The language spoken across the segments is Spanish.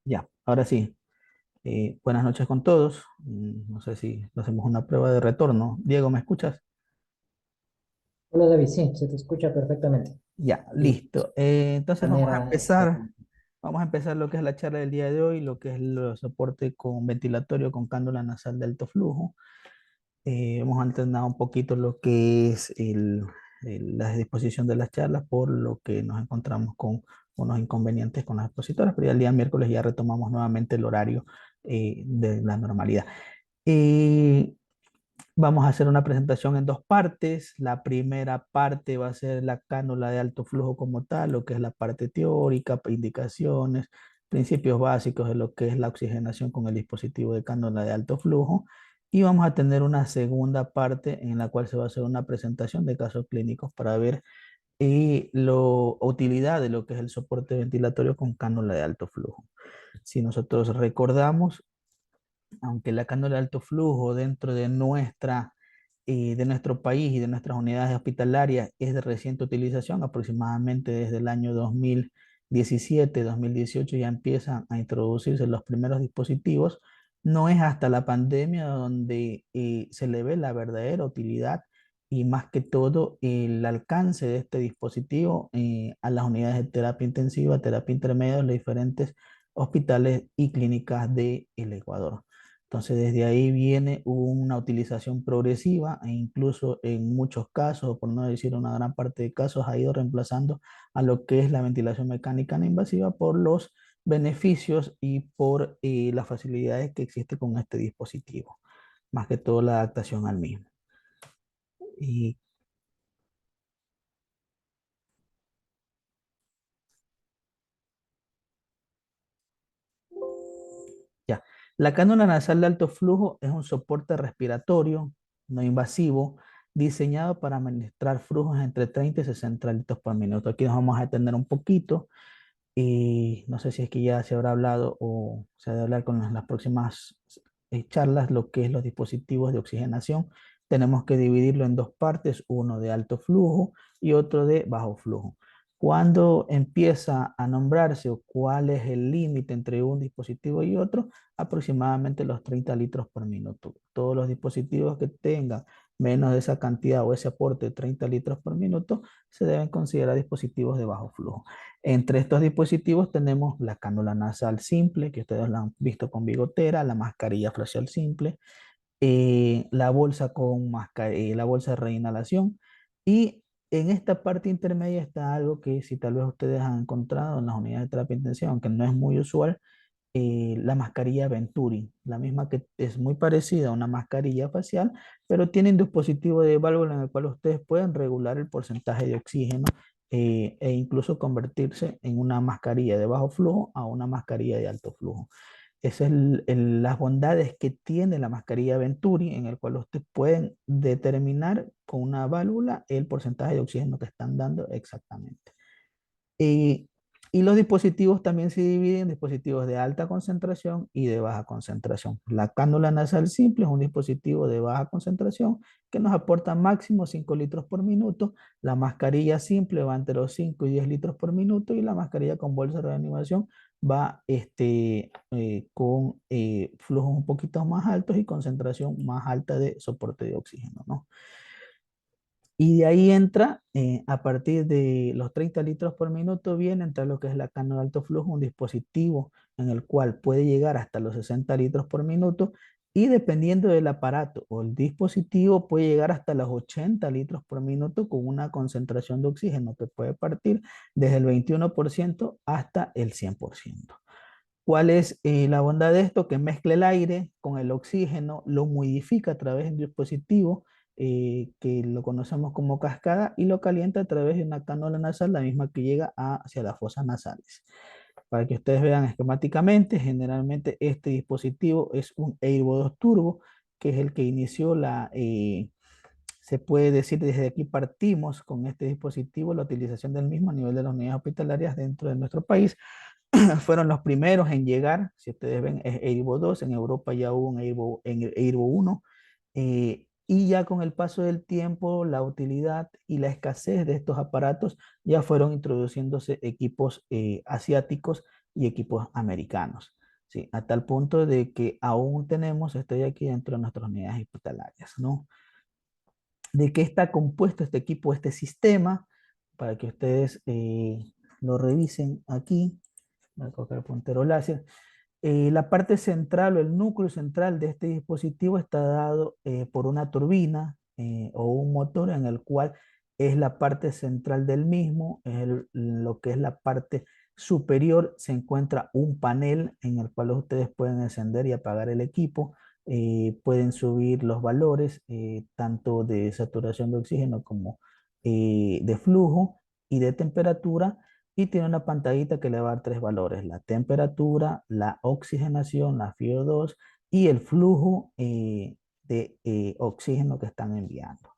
Ya, ahora sí. Buenas noches con todos. No sé si hacemos una prueba de retorno. Diego, ¿me escuchas? Hola David, sí, se te escucha perfectamente. Ya, De listo. Entonces manera excelente. vamos a empezar lo que es la charla del día de hoy, lo que es el soporte con ventilatorio con cánula nasal de alto flujo. Hemos alternado un poquito lo que es la disposición de las charlas por lo que nos encontramos con unos inconvenientes con las expositoras, pero ya el día miércoles ya retomamos nuevamente el horario de la normalidad. Eh, Vamos a hacer una presentación en dos partes. La primera parte va a ser la cánula de alto flujo como tal, lo que es la parte teórica, indicaciones, principios básicos de lo que es la oxigenación con el dispositivo de cánula de alto flujo. Y vamos a tener una segunda parte en la cual se va a hacer una presentación de casos clínicos para ver la utilidad de lo que es el soporte ventilatorio con cánula de alto flujo. Si nosotros recordamos, aunque la cánula de alto flujo dentro de nuestro país y de nuestras unidades hospitalarias es de reciente utilización, aproximadamente desde el año 2017, 2018 ya empiezan a introducirse los primeros dispositivos. No es hasta la pandemia donde se le ve la verdadera utilidad y más que todo el alcance de este dispositivo a las unidades de terapia intensiva, terapia intermedia, los diferentes hospitales y clínicas del Ecuador. Entonces, desde ahí viene una utilización progresiva e incluso en muchos casos, por no decir una gran parte de casos, ha ido reemplazando a lo que es la ventilación mecánica no invasiva por los beneficios y por las facilidades que existe con este dispositivo, más que todo la adaptación al mismo. Y ya, la cánula nasal de alto flujo es un soporte respiratorio no invasivo diseñado para administrar flujos entre 30 y 60 litros por minuto. Aquí nos vamos a detener un poquito y no sé si es que ya se habrá hablado o se ha de hablar con las próximas charlas lo que es los dispositivos de oxigenación. Tenemos que dividirlo en dos partes, uno de alto flujo y otro de bajo flujo. Cuando empieza a nombrarse o cuál es el límite entre un dispositivo y otro, aproximadamente los 30 litros por minuto. Todos los dispositivos que tengan menos de esa cantidad o ese aporte de 30 litros por minuto se deben considerar dispositivos de bajo flujo. Entre estos dispositivos tenemos la cánula nasal simple, que ustedes la han visto con bigotera, la mascarilla facial simple, la bolsa la bolsa de reinhalación. Y en esta parte intermedia está algo que si tal vez ustedes han encontrado en las unidades de terapia intensiva, aunque no es muy usual, la mascarilla Venturi, la misma que es muy parecida a una mascarilla facial, pero tiene un dispositivo de válvula en el cual ustedes pueden regular el porcentaje de oxígeno e incluso convertirse en una mascarilla de bajo flujo a una mascarilla de alto flujo. Esas es las bondades que tiene la mascarilla Venturi, en el cual ustedes pueden determinar con una válvula el porcentaje de oxígeno que están dando exactamente. Y, y los dispositivos también se dividen en dispositivos de alta concentración y de baja concentración. La cánula nasal simple es un dispositivo de baja concentración que nos aporta máximo 5 litros por minuto. La mascarilla simple va entre los 5 y 10 litros por minuto y la mascarilla con bolsa de reanimación va con flujos un poquito más altos y concentración más alta de soporte de oxígeno, ¿no? Y de ahí entra, a partir de los 30 litros por minuto, viene a entrar lo que es la cánula de alto flujo, un dispositivo en el cual puede llegar hasta los 60 litros por minuto y dependiendo del aparato o el dispositivo puede llegar hasta los 80 litros por minuto con una concentración de oxígeno que puede partir desde el 21% hasta el 100%. ¿Cuál es la bondad de esto? Que mezcla el aire con el oxígeno, lo humidifica a través de un dispositivo que lo conocemos como cascada y lo calienta a través de una cánula nasal, la misma que llega hacia las fosas nasales. Para que ustedes vean esquemáticamente, generalmente este dispositivo es un Airbo 2 Turbo, que es el que inició se puede decir desde aquí partimos con este dispositivo, la utilización del mismo a nivel de las unidades hospitalarias dentro de nuestro país. Fueron los primeros en llegar, si ustedes ven, es Airbo 2, en Europa ya hubo un Airbo 1, Y ya con el paso del tiempo, la utilidad y la escasez de estos aparatos ya fueron introduciéndose equipos asiáticos y equipos americanos, ¿sí? A tal punto de que aún tenemos, estoy aquí dentro de nuestras unidades hospitalarias, ¿no? ¿De qué está compuesto este equipo, este sistema? Para que ustedes lo revisen aquí. Voy a colocar el puntero láser. La parte central o el núcleo central de este dispositivo está dado por una turbina o un motor en el cual es la parte central del mismo, lo que es la parte superior, se encuentra un panel en el cual ustedes pueden encender y apagar el equipo, pueden subir los valores tanto de saturación de oxígeno como de flujo y de temperatura, y tiene una pantallita que le va a dar tres valores: la temperatura, la oxigenación, la FiO2 y el flujo de oxígeno que están enviando.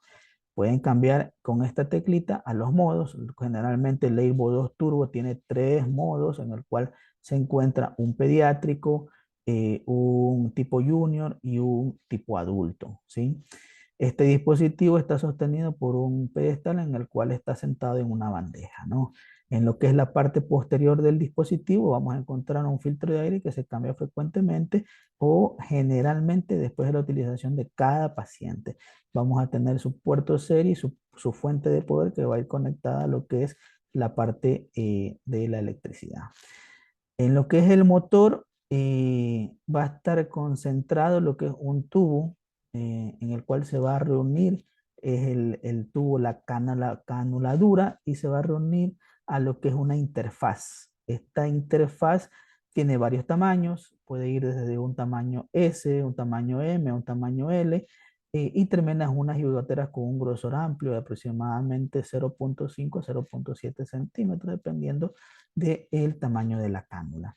Pueden cambiar con esta teclita a los modos. Generalmente el Airbo 2 Turbo tiene tres modos en el cual se encuentra un pediátrico, un tipo junior y un tipo adulto, ¿sí? Este dispositivo está sostenido por un pedestal en el cual está sentado en una bandeja, ¿no? En lo que es la parte posterior del dispositivo vamos a encontrar un filtro de aire que se cambia frecuentemente o generalmente después de la utilización de cada paciente. Vamos a tener su puerto serie y su fuente de poder que va a ir conectada a lo que es la parte de la electricidad. En lo que es el motor, va a estar concentrado lo que es un tubo en el cual se va a reunir, es el tubo, la canuladura, y se va a reunir a lo que es una interfaz. Esta interfaz tiene varios tamaños, puede ir desde un tamaño S, un tamaño M, un tamaño L, y termina en unas gigoteras con un grosor amplio de aproximadamente 0.5 a 0.7 centímetros, dependiendo del tamaño de la cánula.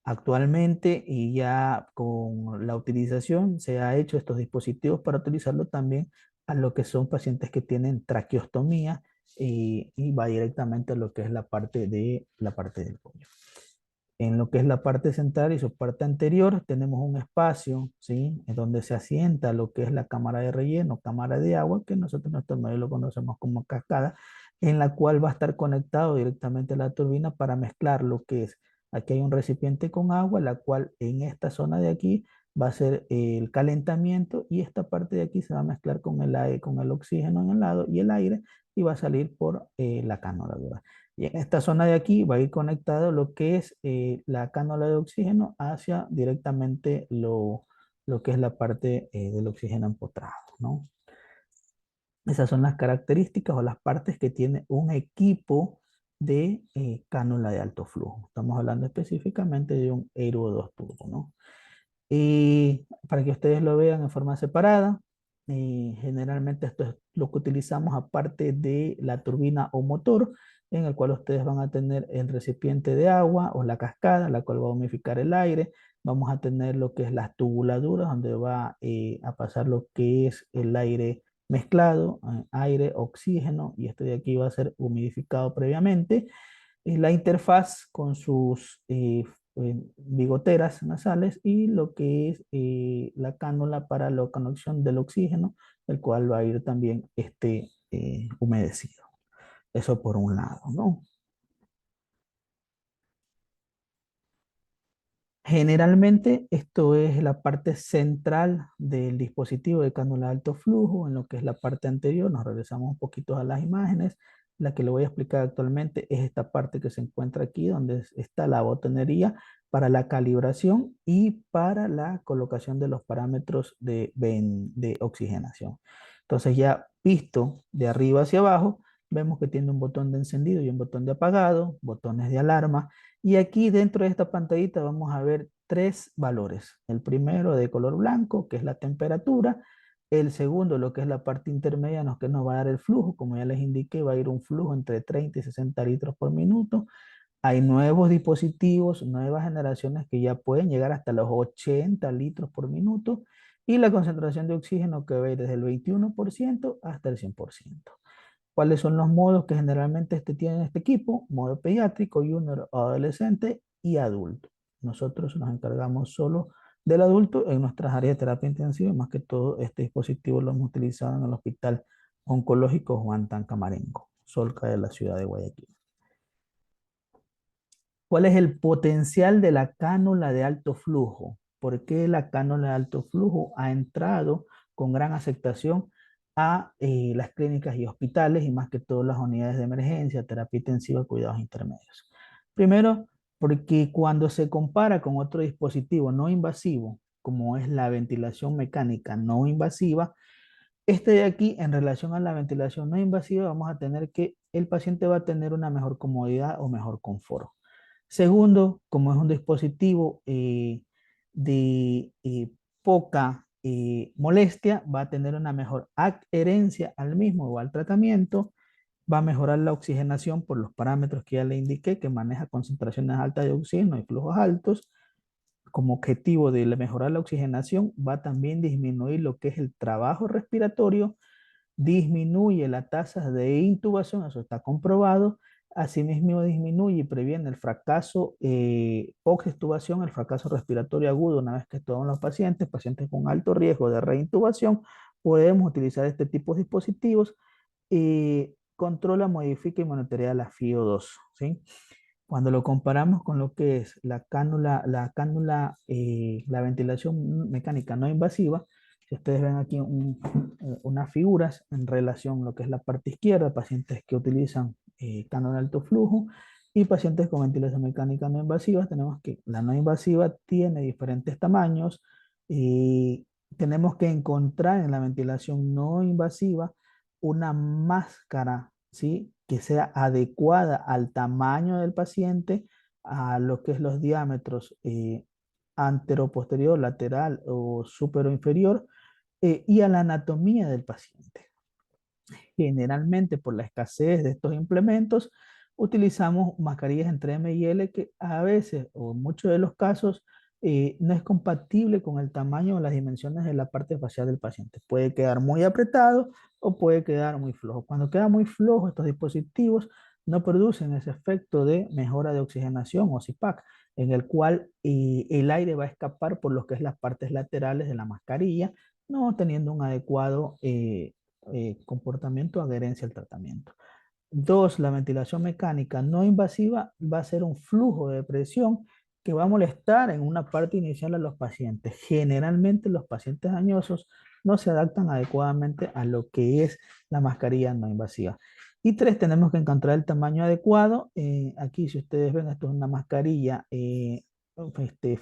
Actualmente, y ya con la utilización, se ha hecho estos dispositivos para utilizarlo también a lo que son pacientes que tienen traqueostomía y va directamente a lo que es la parte del cuello. En lo que es la parte central y su parte anterior tenemos un espacio, ¿sí? En donde se asienta lo que es la cámara de relleno, cámara de agua, que nosotros en nuestro medio lo conocemos como cascada, en la cual va a estar conectado directamente a la turbina para mezclar lo que es, aquí hay un recipiente con agua, la cual en esta zona de aquí va a ser el calentamiento, y esta parte de aquí se va a mezclar con el aire, con el oxígeno en el lado y el aire, y va a salir por la cánula. Y en esta zona de aquí va a ir conectado lo que es la cánula de oxígeno hacia directamente lo que es la parte del oxígeno empotrado, ¿no? Esas son las características o las partes que tiene un equipo de cánula de alto flujo. Estamos hablando específicamente de un Aero 2 Turbo, ¿no? Y para que ustedes lo vean en forma separada, generalmente esto es lo que utilizamos aparte de la turbina o motor, en el cual ustedes van a tener el recipiente de agua o la cascada, la cual va a humidificar el aire. Vamos a tener lo que es las tubuladuras, donde va a pasar lo que es el aire mezclado, aire, oxígeno, y esto de aquí va a ser humidificado previamente. La interfaz con sus bigoteras nasales y lo que es la cánula para la conexión del oxígeno, el cual va a ir también humedecido. Eso por un lado, ¿no? Generalmente esto es la parte central del dispositivo de cánula de alto flujo. En lo que es la parte anterior, nos regresamos un poquito a las imágenes. La que le voy a explicar actualmente es esta parte que se encuentra aquí, donde está la botonería para la calibración y para la colocación de los parámetros de oxigenación. Entonces, ya visto de arriba hacia abajo, vemos que tiene un botón de encendido y un botón de apagado, botones de alarma, y aquí dentro de esta pantallita vamos a ver tres valores. El primero de color blanco, que es la temperatura. El segundo, lo que es la parte intermedia, que nos va a dar el flujo. Como ya les indiqué, va a ir un flujo entre 30 y 60 litros por minuto. Hay nuevos dispositivos, nuevas generaciones que ya pueden llegar hasta los 80 litros por minuto. Y la concentración de oxígeno que va a ir desde el 21% hasta el 100%. ¿Cuáles son los modos que generalmente tiene este equipo? Modo pediátrico, junior, adolescente y adulto. Nosotros nos encargamos solo del adulto en nuestras áreas de terapia intensiva. Más que todo, este dispositivo lo hemos utilizado en el Hospital Oncológico Juan Tancamarengo, cerca de la ciudad de Guayaquil. ¿Cuál es el potencial de la cánula de alto flujo? ¿Por qué la cánula de alto flujo ha entrado con gran aceptación a las clínicas y hospitales y más que todo las unidades de emergencia, terapia intensiva, cuidados intermedios? Primero, porque cuando se compara con otro dispositivo no invasivo, como es la ventilación mecánica no invasiva, este de aquí, en relación a la ventilación no invasiva, vamos a tener que el paciente va a tener una mejor comodidad o mejor confort. Segundo, como es un dispositivo de poca molestia, va a tener una mejor adherencia al mismo o al tratamiento, va a mejorar la oxigenación por los parámetros que ya le indiqué, que maneja concentraciones altas de oxígeno y flujos altos. Como objetivo de mejorar la oxigenación, va a también disminuir lo que es el trabajo respiratorio, disminuye la tasa de intubación, eso está comprobado. Asimismo, disminuye y previene el fracaso post-extubación, el fracaso respiratorio agudo una vez que estuban los pacientes, pacientes con alto riesgo de reintubación. Podemos utilizar este tipo de dispositivos y controla, modifica y monitorea la FiO2, ¿sí? Cuando lo comparamos con lo que es la ventilación mecánica no invasiva, si ustedes ven aquí unas figuras en relación a lo que es la parte izquierda, pacientes que utilizan cánula de alto flujo y pacientes con ventilación mecánica no invasiva, tenemos que la no invasiva tiene diferentes tamaños y tenemos que encontrar en la ventilación no invasiva una máscara, ¿sí?, que sea adecuada al tamaño del paciente, a lo que es los diámetros antero, posterior, lateral o superior inferior, y a la anatomía del paciente. Generalmente, por la escasez de estos implementos, utilizamos mascarillas entre M y L que a veces, o en muchos de los casos, no es compatible con el tamaño o las dimensiones de la parte facial del paciente. Puede quedar muy apretado o puede quedar muy flojo. Cuando queda muy flojo, estos dispositivos no producen ese efecto de mejora de oxigenación o CPAP, en el cual el aire va a escapar por lo que es las partes laterales de la mascarilla, no teniendo un adecuado comportamiento, adherencia al tratamiento. Dos, la ventilación mecánica no invasiva va a ser un flujo de presión que va a molestar en una parte inicial a los pacientes. Generalmente los pacientes dañosos no se adaptan adecuadamente a lo que es la mascarilla no invasiva. Y tres, tenemos que encontrar el tamaño adecuado. Aquí, si ustedes ven, esto es una mascarilla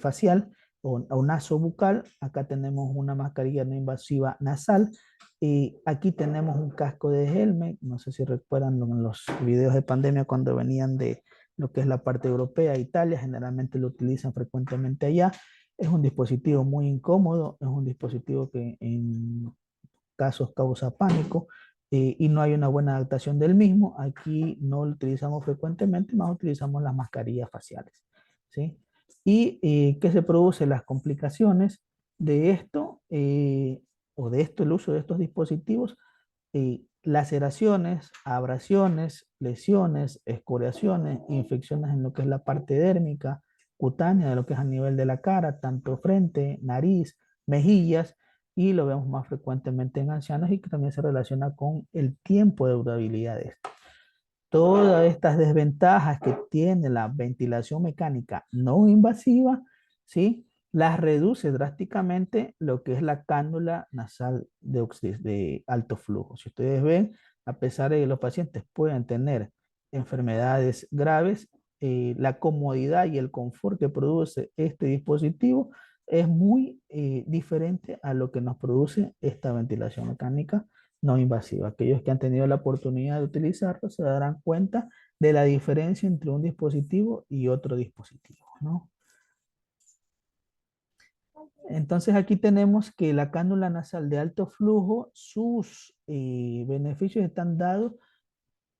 facial o nasobucal. Acá tenemos una mascarilla no invasiva nasal. Y aquí tenemos un casco de helmet, no sé si recuerdan los videos de pandemia cuando venían de lo que es la parte europea, Italia, generalmente lo utilizan frecuentemente allá. Es un dispositivo muy incómodo, es un dispositivo que en casos causa pánico y no hay una buena adaptación del mismo. Aquí no lo utilizamos frecuentemente, más utilizamos las mascarillas faciales, ¿sí? ¿Y qué se produce? Las complicaciones de esto, o de esto, el uso de estos dispositivos, laceraciones, abrasiones, lesiones, escoriaciones, infecciones en lo que es la parte dérmica, cutánea, de lo que es a nivel de la cara, tanto frente, nariz, mejillas, y lo vemos más frecuentemente en ancianos y que también se relaciona con el tiempo de durabilidad de esto. Todas estas desventajas que tiene la ventilación mecánica no invasiva, ¿sí?, las reduce drásticamente lo que es la cánula nasal de alto flujo. Si ustedes ven, a pesar de que los pacientes pueden tener enfermedades graves, la comodidad y el confort que produce este dispositivo es muy diferente a lo que nos produce esta ventilación mecánica no invasiva. Aquellos que han tenido la oportunidad de utilizarlo se darán cuenta de la diferencia entre un dispositivo y otro dispositivo, ¿no? Entonces aquí tenemos que la cánula nasal de alto flujo, sus beneficios están dados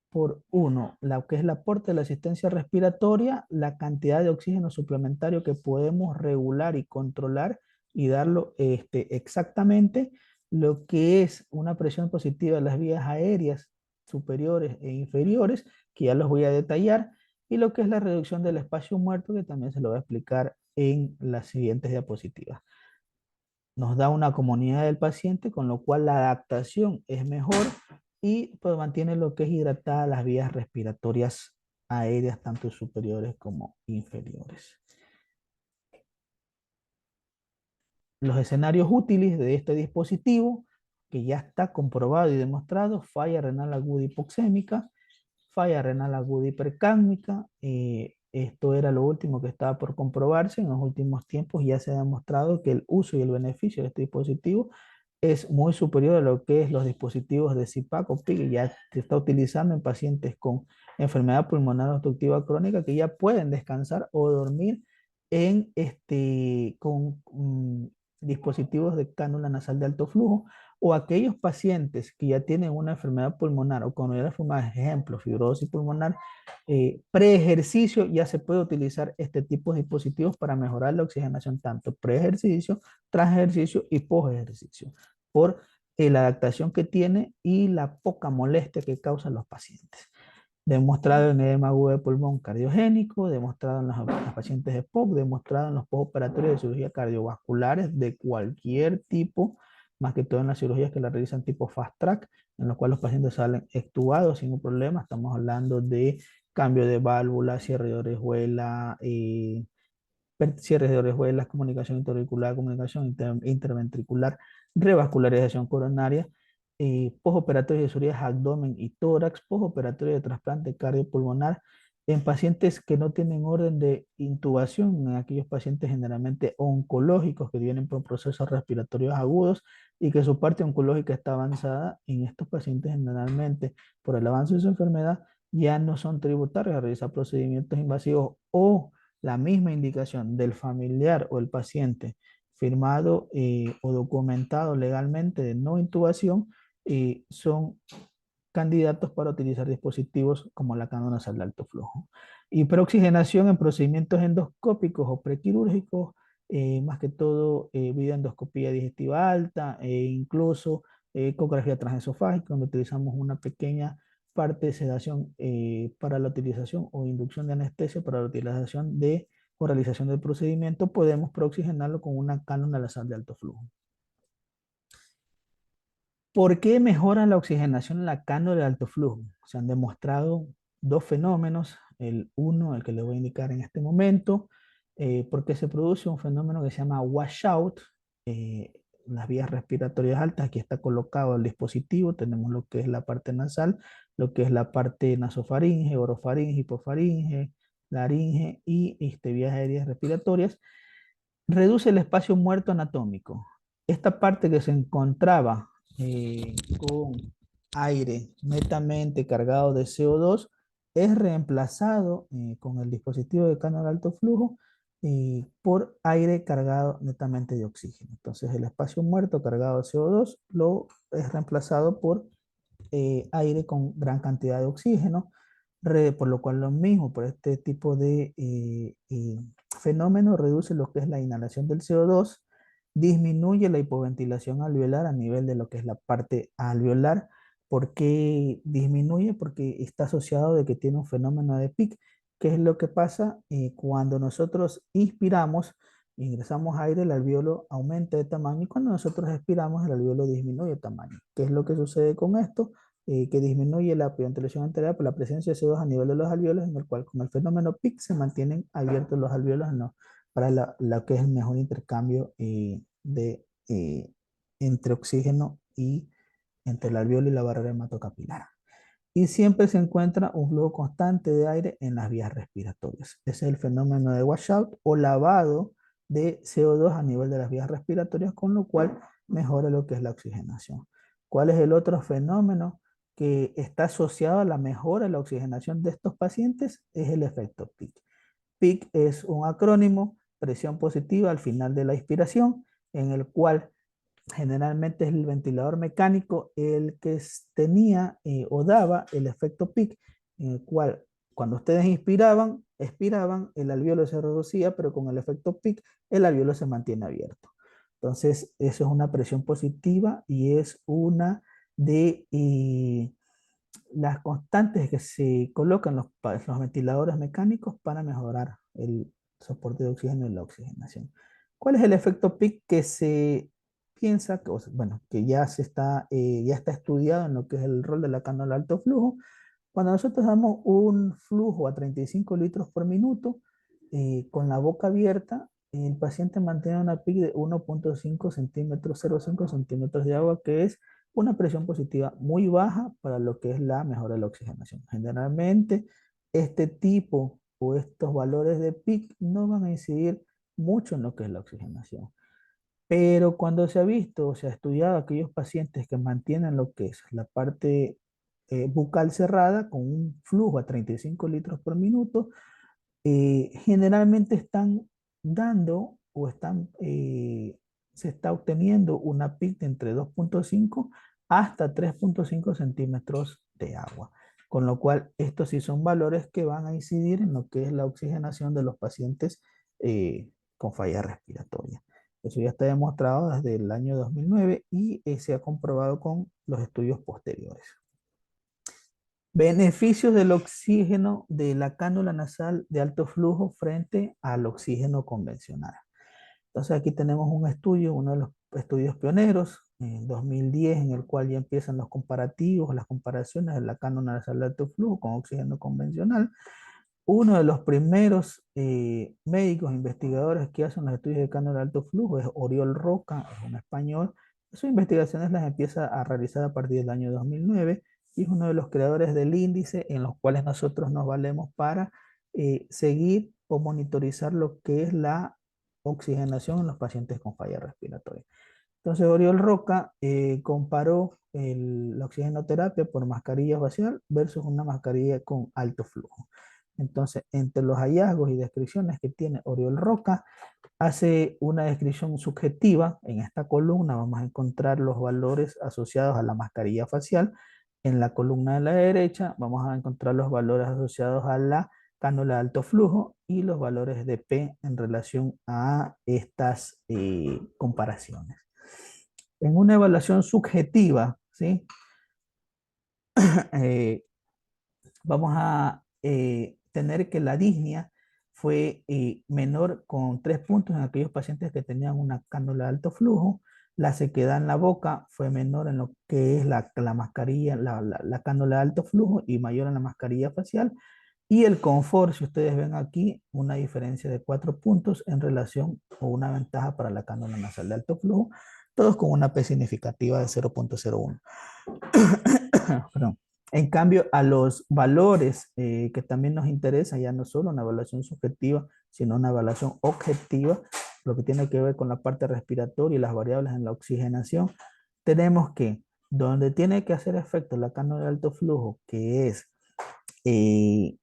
por uno, lo que es el aporte de la asistencia respiratoria, la cantidad de oxígeno suplementario que podemos regular y controlar y darlo exactamente, lo que es una presión positiva de las vías aéreas superiores e inferiores, que ya los voy a detallar, y lo que es la reducción del espacio muerto, que también se lo voy a explicar en las siguientes diapositivas. Nos da una comunidad del paciente, con lo cual la adaptación es mejor y pues mantiene lo que es hidratada las vías respiratorias aéreas, tanto superiores como inferiores. Los escenarios útiles de este dispositivo, que ya está comprobado y demostrado: falla renal aguda hipoxémica, falla renal aguda hipercámica. Esto era lo último que estaba por comprobarse. En los últimos tiempos ya se ha demostrado que el uso y el beneficio de este dispositivo es muy superior a lo que es los dispositivos de CPAP o PIC, que ya se está utilizando en pacientes con enfermedad pulmonar obstructiva crónica, que ya pueden descansar o dormir con dispositivos de cánula nasal de alto flujo, o aquellos pacientes que ya tienen una enfermedad pulmonar o con pulmonar, ejemplo, fibrosis pulmonar, pre-ejercicio ya se puede utilizar este tipo de dispositivos para mejorar la oxigenación tanto pre-ejercicio, tras ejercicio y post-ejercicio, por la adaptación que tiene y la poca molestia que causan los pacientes. Demostrado en edema agudo de pulmón cardiogénico, demostrado en los pacientes de POC, demostrado en los postoperatorios de cirugía cardiovasculares de cualquier tipo, más que todo en las cirugías que la realizan tipo fast track, en los cuales los pacientes salen extubados sin un problema. Estamos hablando de cambio de válvula, cierre de orejuela, cierres de orejuelas, comunicación intraauricular, comunicación interventricular, revascularización coronaria, postoperatorio de cirugías abdomen y tórax, postoperatorio de trasplante cardiopulmonar en pacientes que no tienen orden de intubación, en aquellos pacientes generalmente oncológicos que vienen por procesos respiratorios agudos y que su parte oncológica está avanzada. En estos pacientes generalmente, por el avance de su enfermedad, ya no son tributarios a realizar procedimientos invasivos, o la misma indicación del familiar o el paciente firmado o documentado legalmente de no intubación, son candidatos para utilizar dispositivos como la cánula nasal de alto flujo. Hiperoxigenación en procedimientos endoscópicos o prequirúrgicos, más que todo videoendoscopía digestiva alta, e incluso ecografía transesofágica, donde utilizamos una pequeña parte de sedación para la utilización o inducción de anestesia para la utilización de o realización del procedimiento. Podemos preoxigenarlo con una cánula nasal de alto flujo. ¿Por qué mejora la oxigenación en la cánula de alto flujo? Se han demostrado dos fenómenos. El uno, el que les voy a indicar en este momento, porque se produce un fenómeno que se llama washout, las vías respiratorias altas. Aquí está colocado el dispositivo. Tenemos lo que es la parte nasal, lo que es la parte nasofaringe, orofaringe, hipofaringe, laringe y vías aéreas respiratorias. Reduce el espacio muerto anatómico. Esta parte que se encontraba con aire netamente cargado de CO2 es reemplazado con el dispositivo de cánula de alto flujo por aire cargado netamente de oxígeno. Entonces el espacio muerto cargado de CO2 es reemplazado por aire con gran cantidad de oxígeno, por lo cual lo mismo, por este tipo de fenómeno, reduce lo que es la inhalación del CO2, disminuye la hipoventilación alveolar a nivel de lo que es la parte alveolar. ¿Por qué disminuye? Porque está asociado de que tiene un fenómeno de PIC. ¿Qué es lo que pasa? Cuando nosotros inspiramos, ingresamos aire, el alveolo aumenta de tamaño, y cuando nosotros expiramos, el alveolo disminuye de tamaño. ¿Qué es lo que sucede con esto? Que disminuye la ventilación anterior por la presencia de CO2 a nivel de los alveolos, en el cual con el fenómeno PIC se mantienen abiertos los alveolos, ¿no?, para lo que es el mejor intercambio entre oxígeno y entre el alveolo y la barrera hematocapilar. Y siempre se encuentra un flujo constante de aire en las vías respiratorias. Ese es el fenómeno de washout o lavado de CO2 a nivel de las vías respiratorias, con lo cual mejora lo que es la oxigenación. ¿Cuál es el otro fenómeno que está asociado a la mejora de la oxigenación de estos pacientes? Es el efecto PIC. PIC es un acrónimo: presión positiva al final de la inspiración, en el cual generalmente es el ventilador mecánico el que tenía o daba el efecto PIC, en el cual cuando ustedes expiraban, el alveolo se reducía, pero con el efecto PIC el alveolo se mantiene abierto. Entonces, eso es una presión positiva y es una de las constantes que se colocan los ventiladores mecánicos para mejorar soporte de oxígeno y la oxigenación. ¿Cuál es el efecto PIC que se piensa que, bueno, que ya está estudiado en lo que es el rol de la cánula de alto flujo? Cuando nosotros damos un flujo a 35 litros por minuto, con la boca abierta, el paciente mantiene una PIC de 1,5 centímetros, 0,5 centímetros de agua, que es una presión positiva muy baja para lo que es la mejora de la oxigenación. Generalmente, este tipo o estos valores de PIC no van a incidir mucho en lo que es la oxigenación. Pero cuando se ha visto o se ha estudiado aquellos pacientes que mantienen lo que es la parte bucal cerrada con un flujo a 35 litros por minuto, generalmente están dando o se está obteniendo una PIC de entre 2,5 hasta 3,5 centímetros de agua. Con lo cual, estos sí son valores que van a incidir en lo que es la oxigenación de los pacientes con falla respiratoria. Eso ya está demostrado desde el año 2009 y se ha comprobado con los estudios posteriores. Beneficios del oxígeno de la cánula nasal de alto flujo frente al oxígeno convencional. Entonces aquí tenemos un estudio, uno de los estudios pioneros, en 2010, en el cual ya empiezan los comparativos, las comparaciones de la cánula nasal de alto flujo con oxígeno convencional. Uno de los primeros médicos investigadores que hacen los estudios de cánula de alto flujo es Oriol Roca, es un español. Sus investigaciones las empieza a realizar a partir del año 2009 y es uno de los creadores del índice en los cuales nosotros nos valemos para seguir o monitorizar lo que es la oxigenación en los pacientes con falla respiratoria. Entonces, Oriol Roca comparó la oxigenoterapia por mascarilla facial versus una mascarilla con alto flujo. Entonces, entre los hallazgos y descripciones que tiene Oriol Roca, hace una descripción subjetiva. En esta columna vamos a encontrar los valores asociados a la mascarilla facial. En la columna de la derecha vamos a encontrar los valores asociados a la cánula de alto flujo y los valores de P en relación a estas comparaciones. En una evaluación subjetiva, ¿sí? Eh, vamos a tener que la disnea fue menor con 3 puntos en aquellos pacientes que tenían una cánula de alto flujo. La sequedad en la boca fue menor en lo que es la mascarilla, la cánula de alto flujo y mayor en la mascarilla facial. Y el confort, si ustedes ven aquí, una diferencia de 4 puntos en relación o una ventaja para la cánula nasal de alto flujo, todos con una P significativa de 0,01. Perdón. En cambio, a los valores que también nos interesa, ya no solo una evaluación subjetiva, sino una evaluación objetiva, lo que tiene que ver con la parte respiratoria y las variables en la oxigenación, tenemos que, donde tiene que hacer efecto la cánula de alto flujo, que es eh,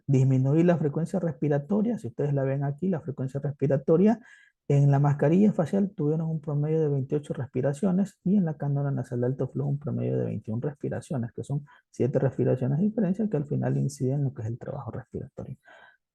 disminuir la frecuencia respiratoria, si ustedes la ven aquí, la frecuencia respiratoria, en la mascarilla facial tuvieron un promedio de 28 respiraciones y en la cánula nasal de alto flujo un promedio de 21 respiraciones, que son 7 respiraciones de diferencia que al final inciden en lo que es el trabajo respiratorio.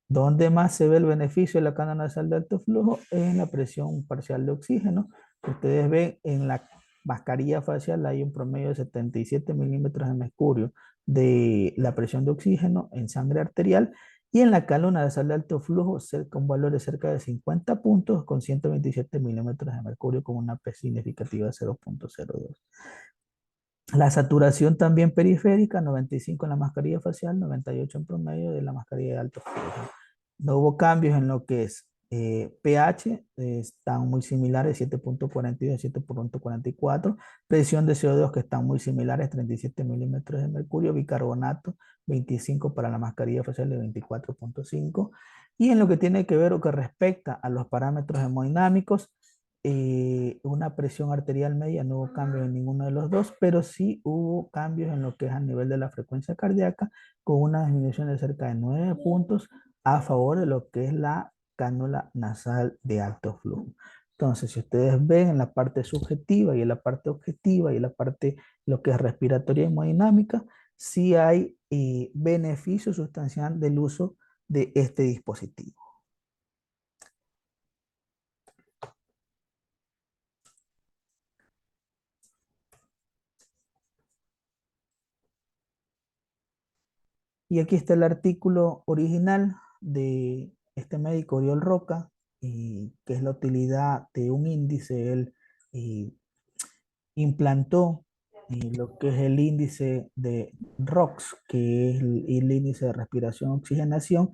¿Dónde más se ve el beneficio de la cánula nasal de alto flujo? Es en la presión parcial de oxígeno. Ustedes ven en la mascarilla facial hay un promedio de 77 milímetros de mercurio de la presión de oxígeno en sangre arterial y en la cánula nasal de alto flujo con valores cerca de 50 puntos con 127 milímetros de mercurio con una P significativa de 0,02. La saturación también periférica, 95 en la mascarilla facial, 98 en promedio de la mascarilla de alto flujo. No hubo cambios en lo que es pH, están muy similares, 7,42 y 7,44. Presión de CO2 que están muy similares, 37 milímetros de mercurio. Bicarbonato, 25 para la mascarilla facial de 24,5. Y en lo que tiene que ver o que respecta a los parámetros hemodinámicos, una presión arterial media, no hubo cambios en ninguno de los dos, pero sí hubo cambios en lo que es a nivel de la frecuencia cardíaca, con una disminución de cerca de 9 puntos a favor de lo que es la cánula nasal de alto flujo. Entonces, si ustedes ven en la parte subjetiva y en la parte objetiva y en la parte lo que es respiratoria y hemodinámica, sí hay beneficio sustancial del uso de este dispositivo. Y aquí está el artículo original de este médico Oriol Roca, que es la utilidad de un índice, él eh, implantó lo que es el índice de ROX, que es el índice de respiración-oxigenación,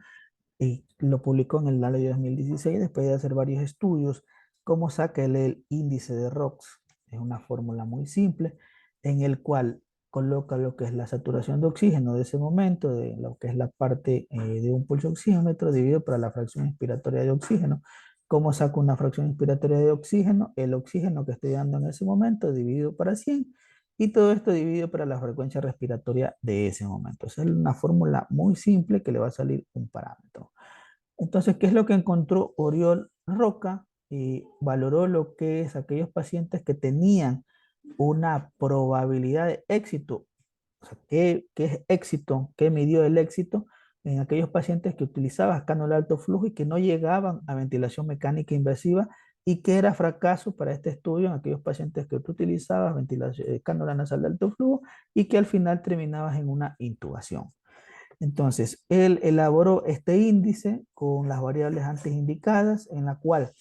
y lo publicó en el año 2016 después de hacer varios estudios. ¿Cómo saca el índice de ROX? Es una fórmula muy simple en el cual coloca lo que es la saturación de oxígeno de ese momento, de lo que es la parte de un pulso oxímetro dividido por la fracción inspiratoria de oxígeno. ¿Cómo saco una fracción inspiratoria de oxígeno? El oxígeno que estoy dando en ese momento dividido para 100 y todo esto dividido para la frecuencia respiratoria de ese momento. Esa es una fórmula muy simple que le va a salir un parámetro. Entonces, ¿qué es lo que encontró Oriol Roca? Valoró lo que es aquellos pacientes que tenían una probabilidad de éxito. O sea, ¿qué es éxito? ¿Qué midió el éxito? En aquellos pacientes que utilizaban cánula de alto flujo y que no llegaban a ventilación mecánica invasiva y que era fracaso para este estudio en aquellos pacientes que tú utilizabas ventilación, cánula nasal de alto flujo y que al final terminabas en una intubación. Entonces, él elaboró este índice con las variables antes indicadas, en la cual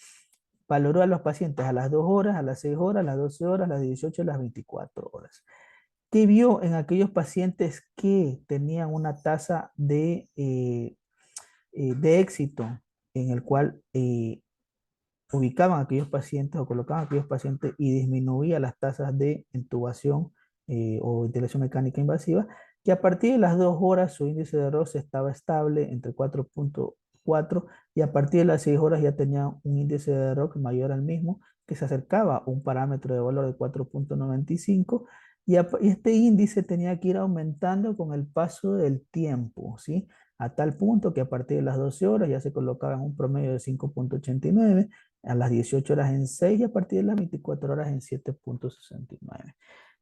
valoró a los pacientes a las 2 horas, a las 6 horas, a las 12 horas, a las 18 y a las 24 horas. ¿Qué vio en aquellos pacientes que tenían una tasa de éxito en el cual ubicaban a aquellos pacientes o colocaban a aquellos pacientes y disminuía las tasas de intubación o ventilación mecánica invasiva, que a partir de las 2 horas su índice de ROS estaba estable entre 4.4 y a partir de las 6 horas ya tenía un índice de ROS mayor al mismo, que se acercaba a un parámetro de valor de 4.95 y este índice tenía que ir aumentando con el paso del tiempo, ¿sí? A tal punto que a partir de las 12 horas ya se colocaba en un promedio de 5.89, a las 18 horas en 6 y a partir de las 24 horas en 7.69.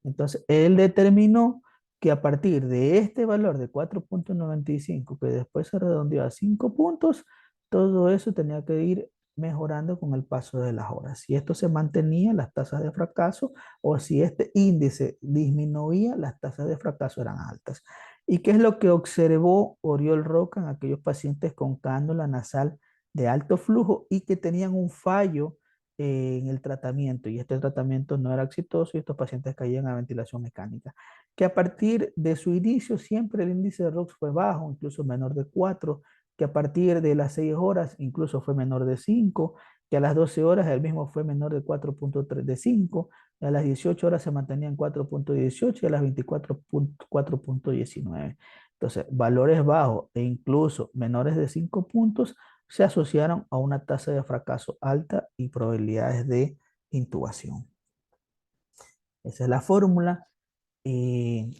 Entonces, él determinó que a partir de este valor de 4.95, que después se redondeó a 5 puntos, todo eso tenía que ir mejorando con el paso de las horas. Si esto se mantenía, las tasas de fracaso, o si este índice disminuía, las tasas de fracaso eran altas. ¿Y qué es lo que observó Oriol Roca en aquellos pacientes con cánula nasal de alto flujo y que tenían un fallo en el tratamiento y este tratamiento no era exitoso y estos pacientes caían a ventilación mecánica? Que a partir de su inicio siempre el índice de ROX fue bajo, incluso menor de 4, que a partir de las 6 horas incluso fue menor de 5, que a las 12 horas el mismo fue menor de 4.3 de 5, a las 18 horas se mantenía en 4.18 y a las 24 4.19. Entonces, valores bajos e incluso menores de 5 puntos se asociaron a una tasa de fracaso alta y probabilidades de intubación. Esa es la fórmula.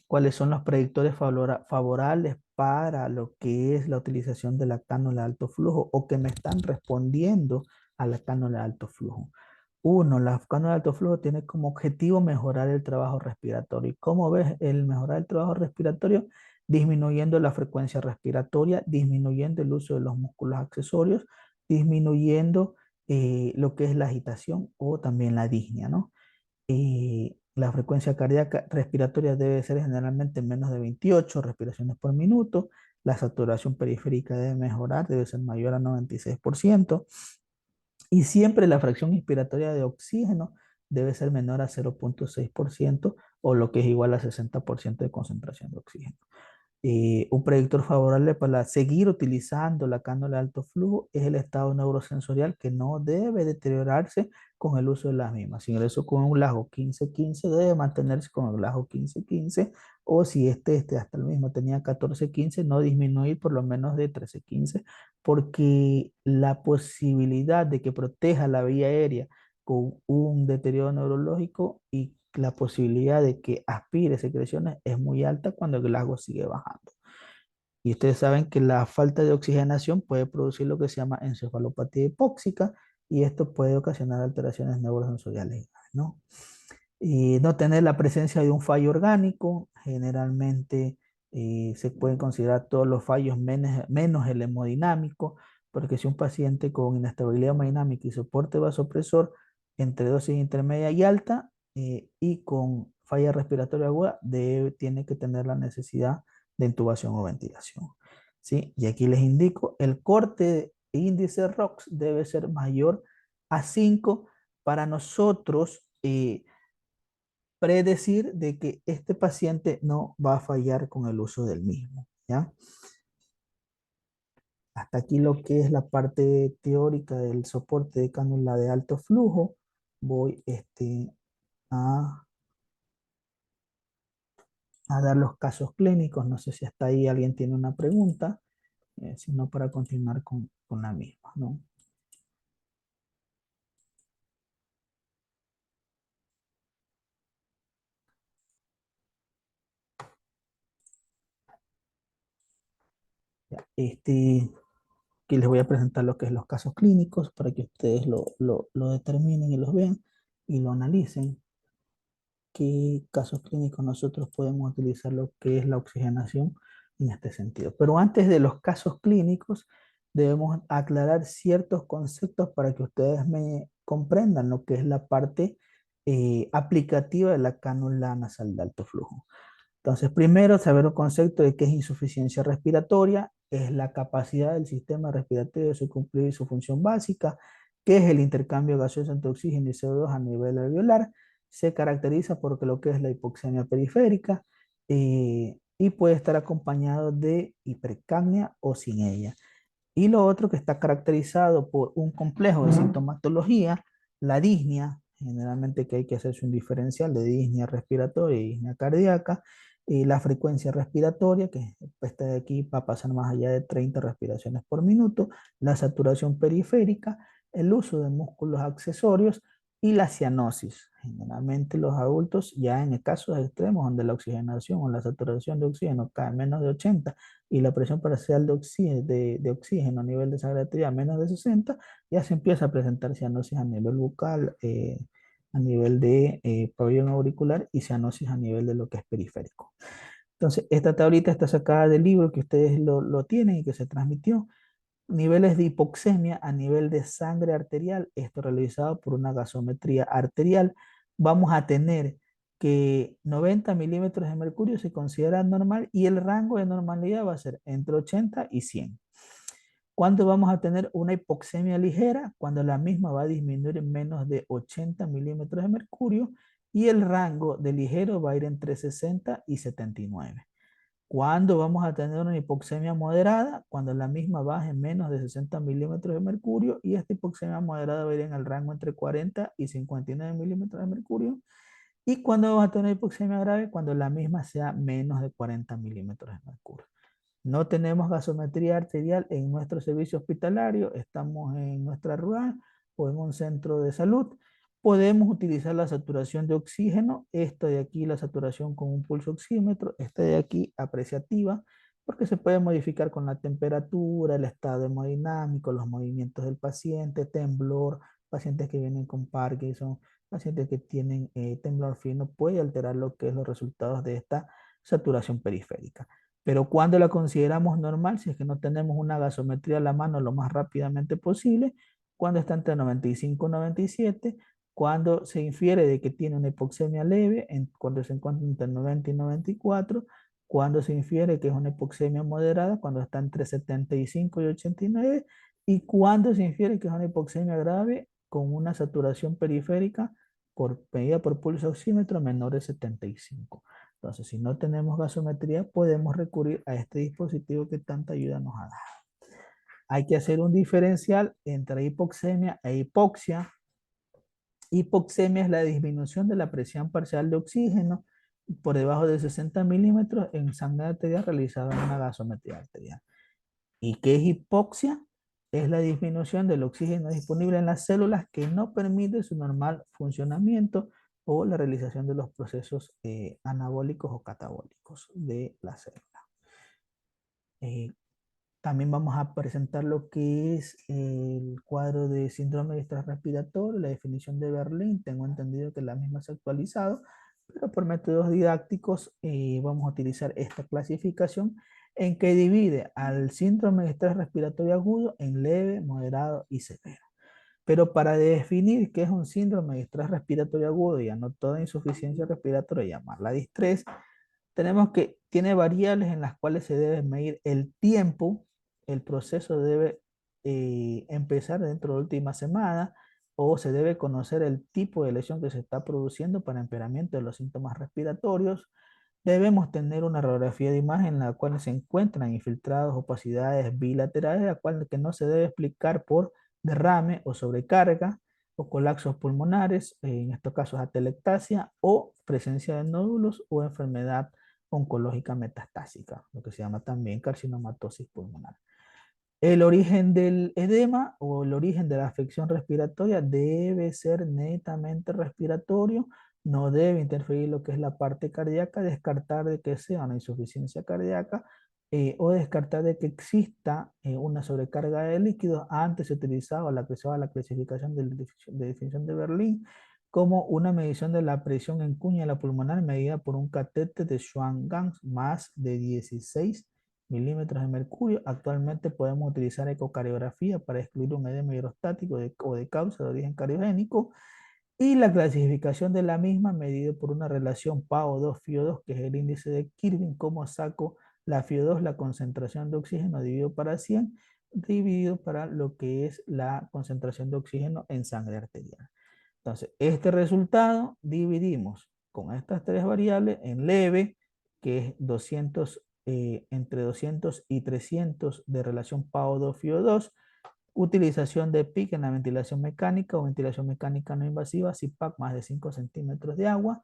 ¿Cuáles son los predictores favorables para lo que es la utilización de la cánula de alto flujo o que me están respondiendo a la cánula de alto flujo? Uno, la cánula de alto flujo tiene como objetivo mejorar el trabajo respiratorio. ¿Y cómo ves el mejorar el trabajo respiratorio? Disminuyendo la frecuencia respiratoria, disminuyendo el uso de los músculos accesorios, disminuyendo lo que es la agitación o también la disnea, ¿no? La frecuencia cardíaca respiratoria debe ser generalmente menos de 28 respiraciones por minuto. La saturación periférica debe mejorar, debe ser mayor a 96%. Y siempre la fracción inspiratoria de oxígeno debe ser menor a 0.6% o lo que es igual a 60% de concentración de oxígeno. Un predictor favorable para seguir utilizando la cánula de alto flujo es el estado neurosensorial que no debe deteriorarse con el uso de las mismas. Si ingreso con un LAJO 15-15, debe mantenerse con el LAJO 15-15 o si este hasta el mismo tenía 14-15, no disminuir por lo menos de 13-15 porque la posibilidad de que proteja la vía aérea con un deterioro neurológico y la posibilidad de que aspire secreciones es muy alta cuando el glasgow sigue bajando. Y ustedes saben que la falta de oxigenación puede producir lo que se llama encefalopatía hipóxica y esto puede ocasionar alteraciones neurosensoriales, ¿no? Y no tener la presencia de un fallo orgánico, generalmente se pueden considerar todos los fallos menos el hemodinámico, porque si un paciente con inestabilidad hemodinámica y soporte vasopresor entre dosis intermedia y alta y con falla respiratoria aguda, tiene que tener la necesidad de intubación o ventilación. ¿Sí? Y aquí les indico el corte índice ROX debe ser mayor a 5 para nosotros predecir de que este paciente no va a fallar con el uso del mismo, ¿ya? Hasta aquí lo que es la parte teórica del soporte de cánula de alto flujo. Voy a, a dar los casos clínicos. No sé si hasta ahí alguien tiene una pregunta, sino para continuar con la misma, ¿no? Ya, aquí les voy a presentar lo que es los casos clínicos para que ustedes lo determinen y los vean y lo analicen. ¿Qué casos clínicos nosotros podemos utilizar lo que es la oxigenación en este sentido? Pero antes de los casos clínicos, debemos aclarar ciertos conceptos para que ustedes me comprendan lo que es la parte aplicativa de la cánula nasal de alto flujo. Entonces, primero, saber el concepto de qué es insuficiencia respiratoria, es la capacidad del sistema respiratorio de cumplir su función básica, qué es el intercambio gaseoso entre oxígeno y CO2 a nivel alveolar, se caracteriza por lo que es la hipoxemia periférica y puede estar acompañado de hipercapnia o sin ella. Y lo otro que está caracterizado por un complejo de sintomatología, la disnea, generalmente que hay que hacerse un diferencial de disnea respiratoria y disnea cardíaca, y la frecuencia respiratoria, que esta de aquí va a pasar más allá de 30 respiraciones por minuto, la saturación periférica, el uso de músculos accesorios y la cianosis. Generalmente los adultos, ya en casos extremos donde la oxigenación o la saturación de oxígeno cae menos de 80 y la presión parcial de oxígeno a nivel de sangre arterial menos de 60, ya se empieza a presentar cianosis a nivel bucal, a nivel de pabellón auricular y cianosis a nivel de lo que es periférico. Entonces, esta tablita está sacada del libro que ustedes lo tienen y que se transmitió. Niveles de hipoxemia a nivel de sangre arterial, esto realizado por una gasometría arterial. Vamos a tener que 90 milímetros de mercurio se considera normal y el rango de normalidad va a ser entre 80 y 100. ¿Cuándo vamos a tener una hipoxemia ligera? Cuando la misma va a disminuir en menos de 80 milímetros de mercurio y el rango de ligero va a ir entre 60 y 79. ¿Cuándo vamos a tener una hipoxemia moderada? Cuando la misma baje en menos de 60 milímetros de mercurio y esta hipoxemia moderada va a ir en el rango entre 40 y 59 milímetros de mercurio. ¿Y cuándo vamos a tener hipoxemia grave? Cuando la misma sea menos de 40 milímetros de mercurio. No tenemos gasometría arterial en nuestro servicio hospitalario, estamos en nuestra rural o en un centro de salud. Podemos utilizar la saturación de oxígeno, esta de aquí la saturación con un pulso oxímetro, esta de aquí apreciativa, porque se puede modificar con la temperatura, el estado hemodinámico, los movimientos del paciente, temblor, pacientes que vienen con Parkinson, pacientes que tienen temblor fino, puede alterar lo que es los resultados de esta saturación periférica. Pero cuando la consideramos normal, si es que no tenemos una gasometría a la mano lo más rápidamente posible, cuando está entre 95 y 97, cuando se infiere de que tiene una hipoxemia leve, cuando se encuentra entre 90 y 94, cuando se infiere que es una hipoxemia moderada, cuando está entre 75 y 89, y cuando se infiere que es una hipoxemia grave con una saturación periférica por medida por pulso oxímetro menor de 75. Entonces, si no tenemos gasometría, podemos recurrir a este dispositivo que tanta ayuda nos ha dado. Hay que hacer un diferencial entre hipoxemia e hipoxia. Hipoxemia es la disminución de la presión parcial de oxígeno por debajo de 60 milímetros en sangre arterial realizada en una gasometría arterial. ¿Y qué es hipoxia? Es la disminución del oxígeno disponible en las células que no permite su normal funcionamiento o la realización de los procesos anabólicos o catabólicos de la célula. Eh, También vamos a presentar lo que es el cuadro de síndrome de estrés respiratorio, la definición de Berlín. Tengo entendido que la misma se ha actualizado, pero por métodos didácticos vamos a utilizar esta clasificación en que divide al síndrome de estrés respiratorio agudo en leve, moderado y severo. Pero para definir qué es un síndrome de estrés respiratorio agudo y no toda insuficiencia respiratoria, llamarla distrés, tenemos que tiene variables en las cuales se debe medir el tiempo, el proceso debe empezar dentro de la última semana o se debe conocer el tipo de lesión que se está produciendo para empeoramiento de los síntomas respiratorios. Debemos tener una radiografía de imagen en la cual se encuentran infiltrados, opacidades bilaterales, la cual que no se debe explicar por derrame o sobrecarga o colapsos pulmonares, en estos casos atelectasia o presencia de nódulos o enfermedad oncológica metastásica, lo que se llama también carcinomatosis pulmonar. El origen del edema o el origen de la afección respiratoria debe ser netamente respiratorio, no debe interferir lo que es la parte cardíaca, descartar de que sea una insuficiencia cardíaca o descartar de que exista una sobrecarga de líquidos. Antes se utilizaba la que se llama la clasificación de definición de Berlín como una medición de la presión en cuña pulmonar medida por un catéter de Schwann-Ganz más de 16 milímetros de mercurio. Actualmente podemos utilizar ecocardiografía para excluir un edema hidrostático o de causa de origen cardiogénico y la clasificación de la misma medida por una relación PaO2 FiO2, que es el índice de Kirby. Como saco la FiO2, la concentración de oxígeno dividido para 100, dividido para lo que es la concentración de oxígeno en sangre arterial. Entonces, este resultado dividimos con estas tres variables en leve, que es 200, entre 200 y 300 de relación PaO2-FiO2, utilización de PIC en la ventilación mecánica o ventilación mecánica no invasiva, CPAP más de 5 centímetros de agua.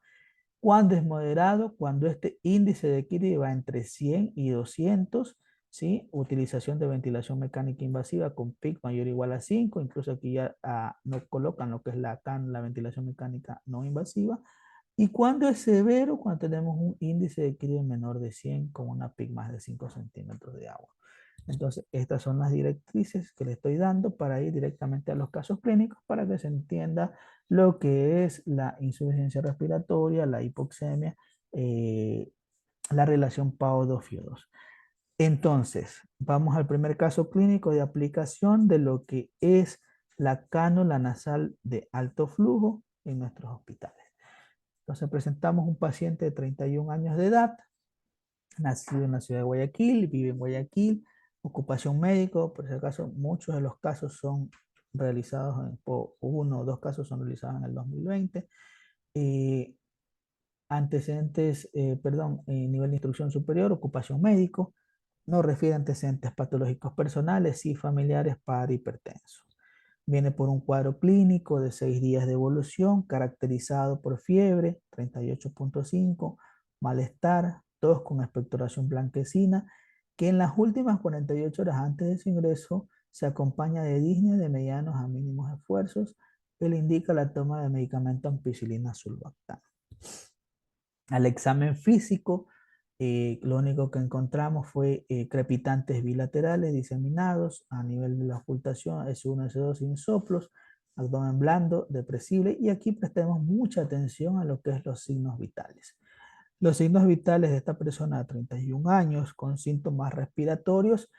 Cuando es moderado, cuando este índice de Kirby va entre 100 y 200, ¿sí? Utilización de ventilación mecánica invasiva con PIC mayor o igual a 5, incluso aquí ya nos colocan lo que es la CAN, la ventilación mecánica no invasiva. Y cuando es severo, cuando tenemos un índice de Kirby menor de 100 con una PIC más de 5 centímetros de agua. Entonces, estas son las directrices que le estoy dando para ir directamente a los casos clínicos para que se entienda lo que es la insuficiencia respiratoria, la hipoxemia, eh, la relación PaO2-FiO2. Entonces, vamos al primer caso clínico de aplicación de lo que es la cánula nasal de alto flujo en nuestros hospitales. Entonces, presentamos un paciente de 31 años de edad, nacido en la ciudad de Guayaquil, vive en Guayaquil, ocupación médico, por si acaso muchos de los casos son realizados, uno o dos casos son realizados en el 2020. Eh, Antecedentes, perdón, nivel de instrucción superior, ocupación médico, no refiere a antecedentes patológicos personales y familiares para hipertenso. Viene por un cuadro clínico de 6 días de evolución, caracterizado por fiebre, 38.5, malestar, tos con expectoración blanquecina, que en las últimas 48 horas antes de su ingreso se acompaña de disnea de medianos a mínimos esfuerzos, que le indica la toma de medicamento ampicilina sulbactam. Al examen físico, lo único que encontramos fue crepitantes bilaterales diseminados a nivel de la ocultación, S1, S2 sin soplos, abdomen blando, depresible, y aquí prestemos mucha atención a lo que es los signos vitales. Los signos vitales de esta persona de 31 años con síntomas respiratorios,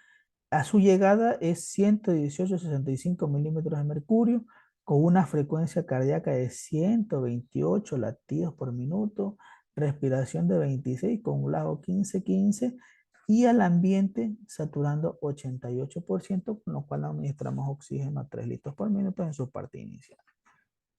a su llegada es 118,65 milímetros de mercurio, con una frecuencia cardíaca de 128 latidos por minuto, respiración de 26 con un lago 15-15 y al ambiente saturando 88%, con lo cual administramos oxígeno a 3 litros por minuto en su parte inicial.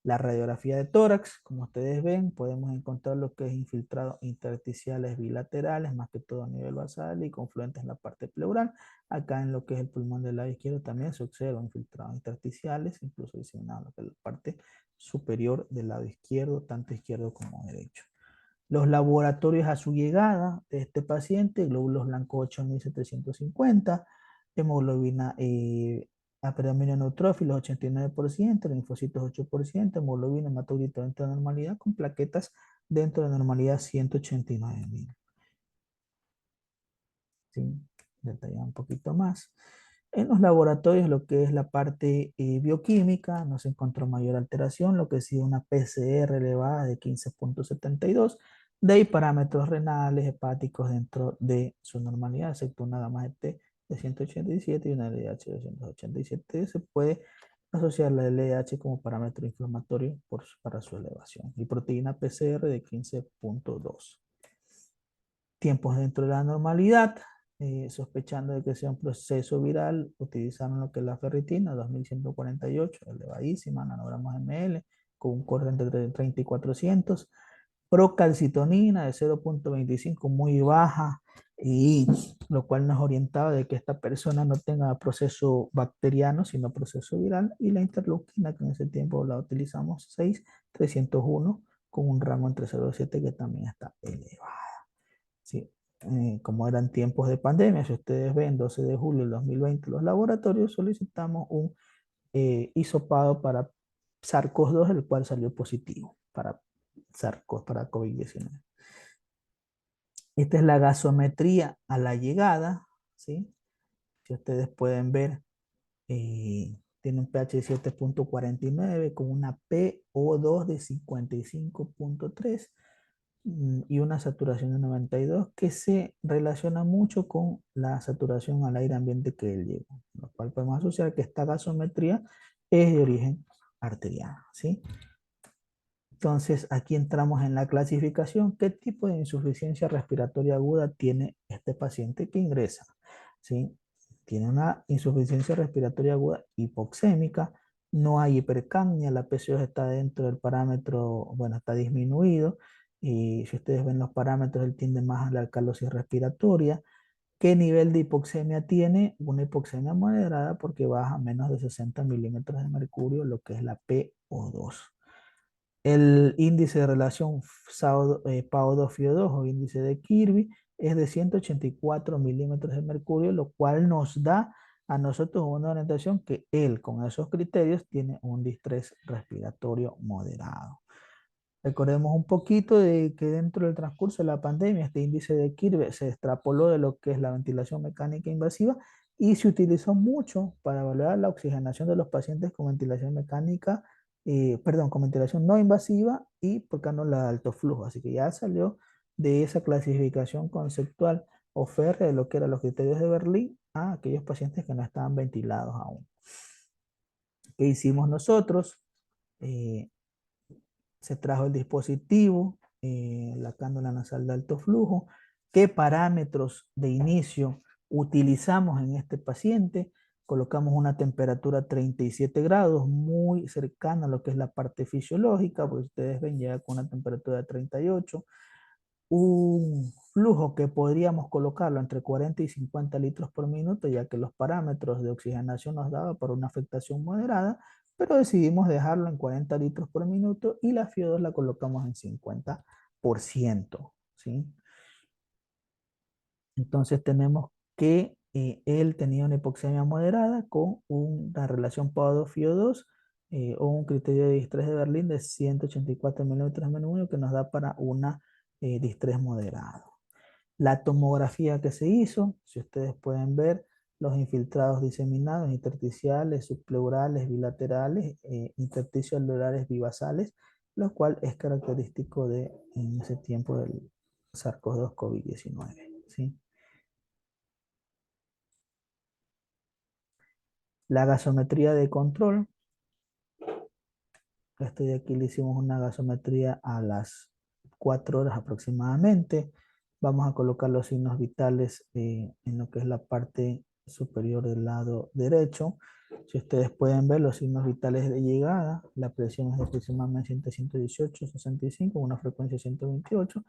La radiografía de tórax, como ustedes ven, podemos encontrar lo que es infiltrados intersticiales bilaterales, más que todo a nivel basal y confluentes en la parte pleural. Acá en lo que es el pulmón del lado izquierdo también se observan infiltrados intersticiales, incluso diseminados en lo que es la parte superior del lado izquierdo, tanto izquierdo como derecho. Los laboratorios a su llegada de este paciente: glóbulos blancos 8.750, hemoglobina predominio neutrófilos 89%, linfocitos 8%, hemoglobina hematocrito dentro de la normalidad, con plaquetas dentro de la normalidad 189.000. ¿Sí? Detallamos un poquito más. En los laboratorios, lo que es la parte bioquímica, no se encontró mayor alteración, lo que sí una PCR elevada de 15.72, de ahí parámetros renales, hepáticos dentro de su normalidad, excepto una gamma GT de 187 y una LDH de 287. Se puede asociar la LDH como parámetro inflamatorio para su elevación. Y proteína PCR de 15.2. Tiempos dentro de la normalidad. sospechando de que sea un proceso viral, utilizaron lo que es la ferritina, 2148, elevadísima, nanogramos ml, con un corte entre 30 y 400. Procalcitonina de 0,25, muy baja, y lo cual nos orientaba de que esta persona no tenga proceso bacteriano, sino proceso viral, y la interleuquina, que en ese tiempo la utilizamos 6,301, con un rango entre 0,7 que también está elevado. Sí, como eran tiempos de pandemia, si ustedes ven, 12 de julio del 2020, los laboratorios solicitamos un hisopado para SARS-CoV-2, el cual salió positivo para SARS-CoV, para COVID-19. Esta es la gasometría a la llegada, ¿sí? Si ustedes pueden ver, tiene un pH de 7,49 con una PO2 de 55,3 y una saturación de 92 que se relaciona mucho con la saturación al aire ambiente que él llegó, lo cual podemos asociar que esta gasometría es de origen arterial, ¿sí? Entonces, aquí entramos en la clasificación. ¿Qué tipo de insuficiencia respiratoria aguda tiene este paciente que ingresa? ¿Sí? Tiene una insuficiencia respiratoria aguda hipoxémica, no hay hipercapnia, la PCO está dentro del parámetro, bueno, está disminuido, y si ustedes ven los parámetros, él tiende más a la alcalosis respiratoria. ¿Qué nivel de hipoxemia tiene? Una hipoxemia moderada porque baja a menos de 60 milímetros de mercurio, lo que es la PO2. El índice de relación PAO2-FIO2 o índice de Kirby es de 184 milímetros de mercurio, lo cual nos da a nosotros una orientación que él con esos criterios tiene un distrés respiratorio moderado. Recordemos un poquito de que dentro del transcurso de la pandemia este índice de Kirby se extrapoló de lo que es la ventilación mecánica invasiva y se utilizó mucho para evaluar la oxigenación de los pacientes con ventilación mecánica, perdón, con ventilación no invasiva y por qué no la de alto flujo. Así que ya salió de esa clasificación conceptual o férrea de lo que eran los criterios de Berlín a aquellos pacientes que no estaban ventilados aún. ¿Qué hicimos nosotros? Eh, Se trajo el dispositivo, la cánula nasal de alto flujo, qué parámetros de inicio utilizamos en este paciente. Colocamos una temperatura 37 grados, muy cercana a lo que es la parte fisiológica, porque ustedes ven llega con una temperatura de 38. Un flujo que podríamos colocarlo entre 40 y 50 litros por minuto, ya que los parámetros de oxigenación nos daba para una afectación moderada, pero decidimos dejarlo en 40 litros por minuto y la FIO2 la colocamos en 50%, ¿sí? Entonces tenemos que él tenía una hipoxemia moderada con una relación PAO2-FIO2 o un criterio de distrés de Berlín de 184 milímetros menos 1 que nos da para una distrés moderado. La tomografía que se hizo, si ustedes pueden ver, los infiltrados diseminados, intersticiales, subpleurales, bilaterales, intersticiales bivasales, lo cual es característico de en ese tiempo del SARS-CoV-2 COVID-19, ¿sí? La gasometría de control, este de aquí le hicimos una gasometría a las 4 horas aproximadamente. Vamos a colocar los signos vitales en lo que es la parte superior del lado derecho. Si ustedes pueden ver los signos vitales de llegada, la presión es de aproximadamente 118-65, una frecuencia de 128.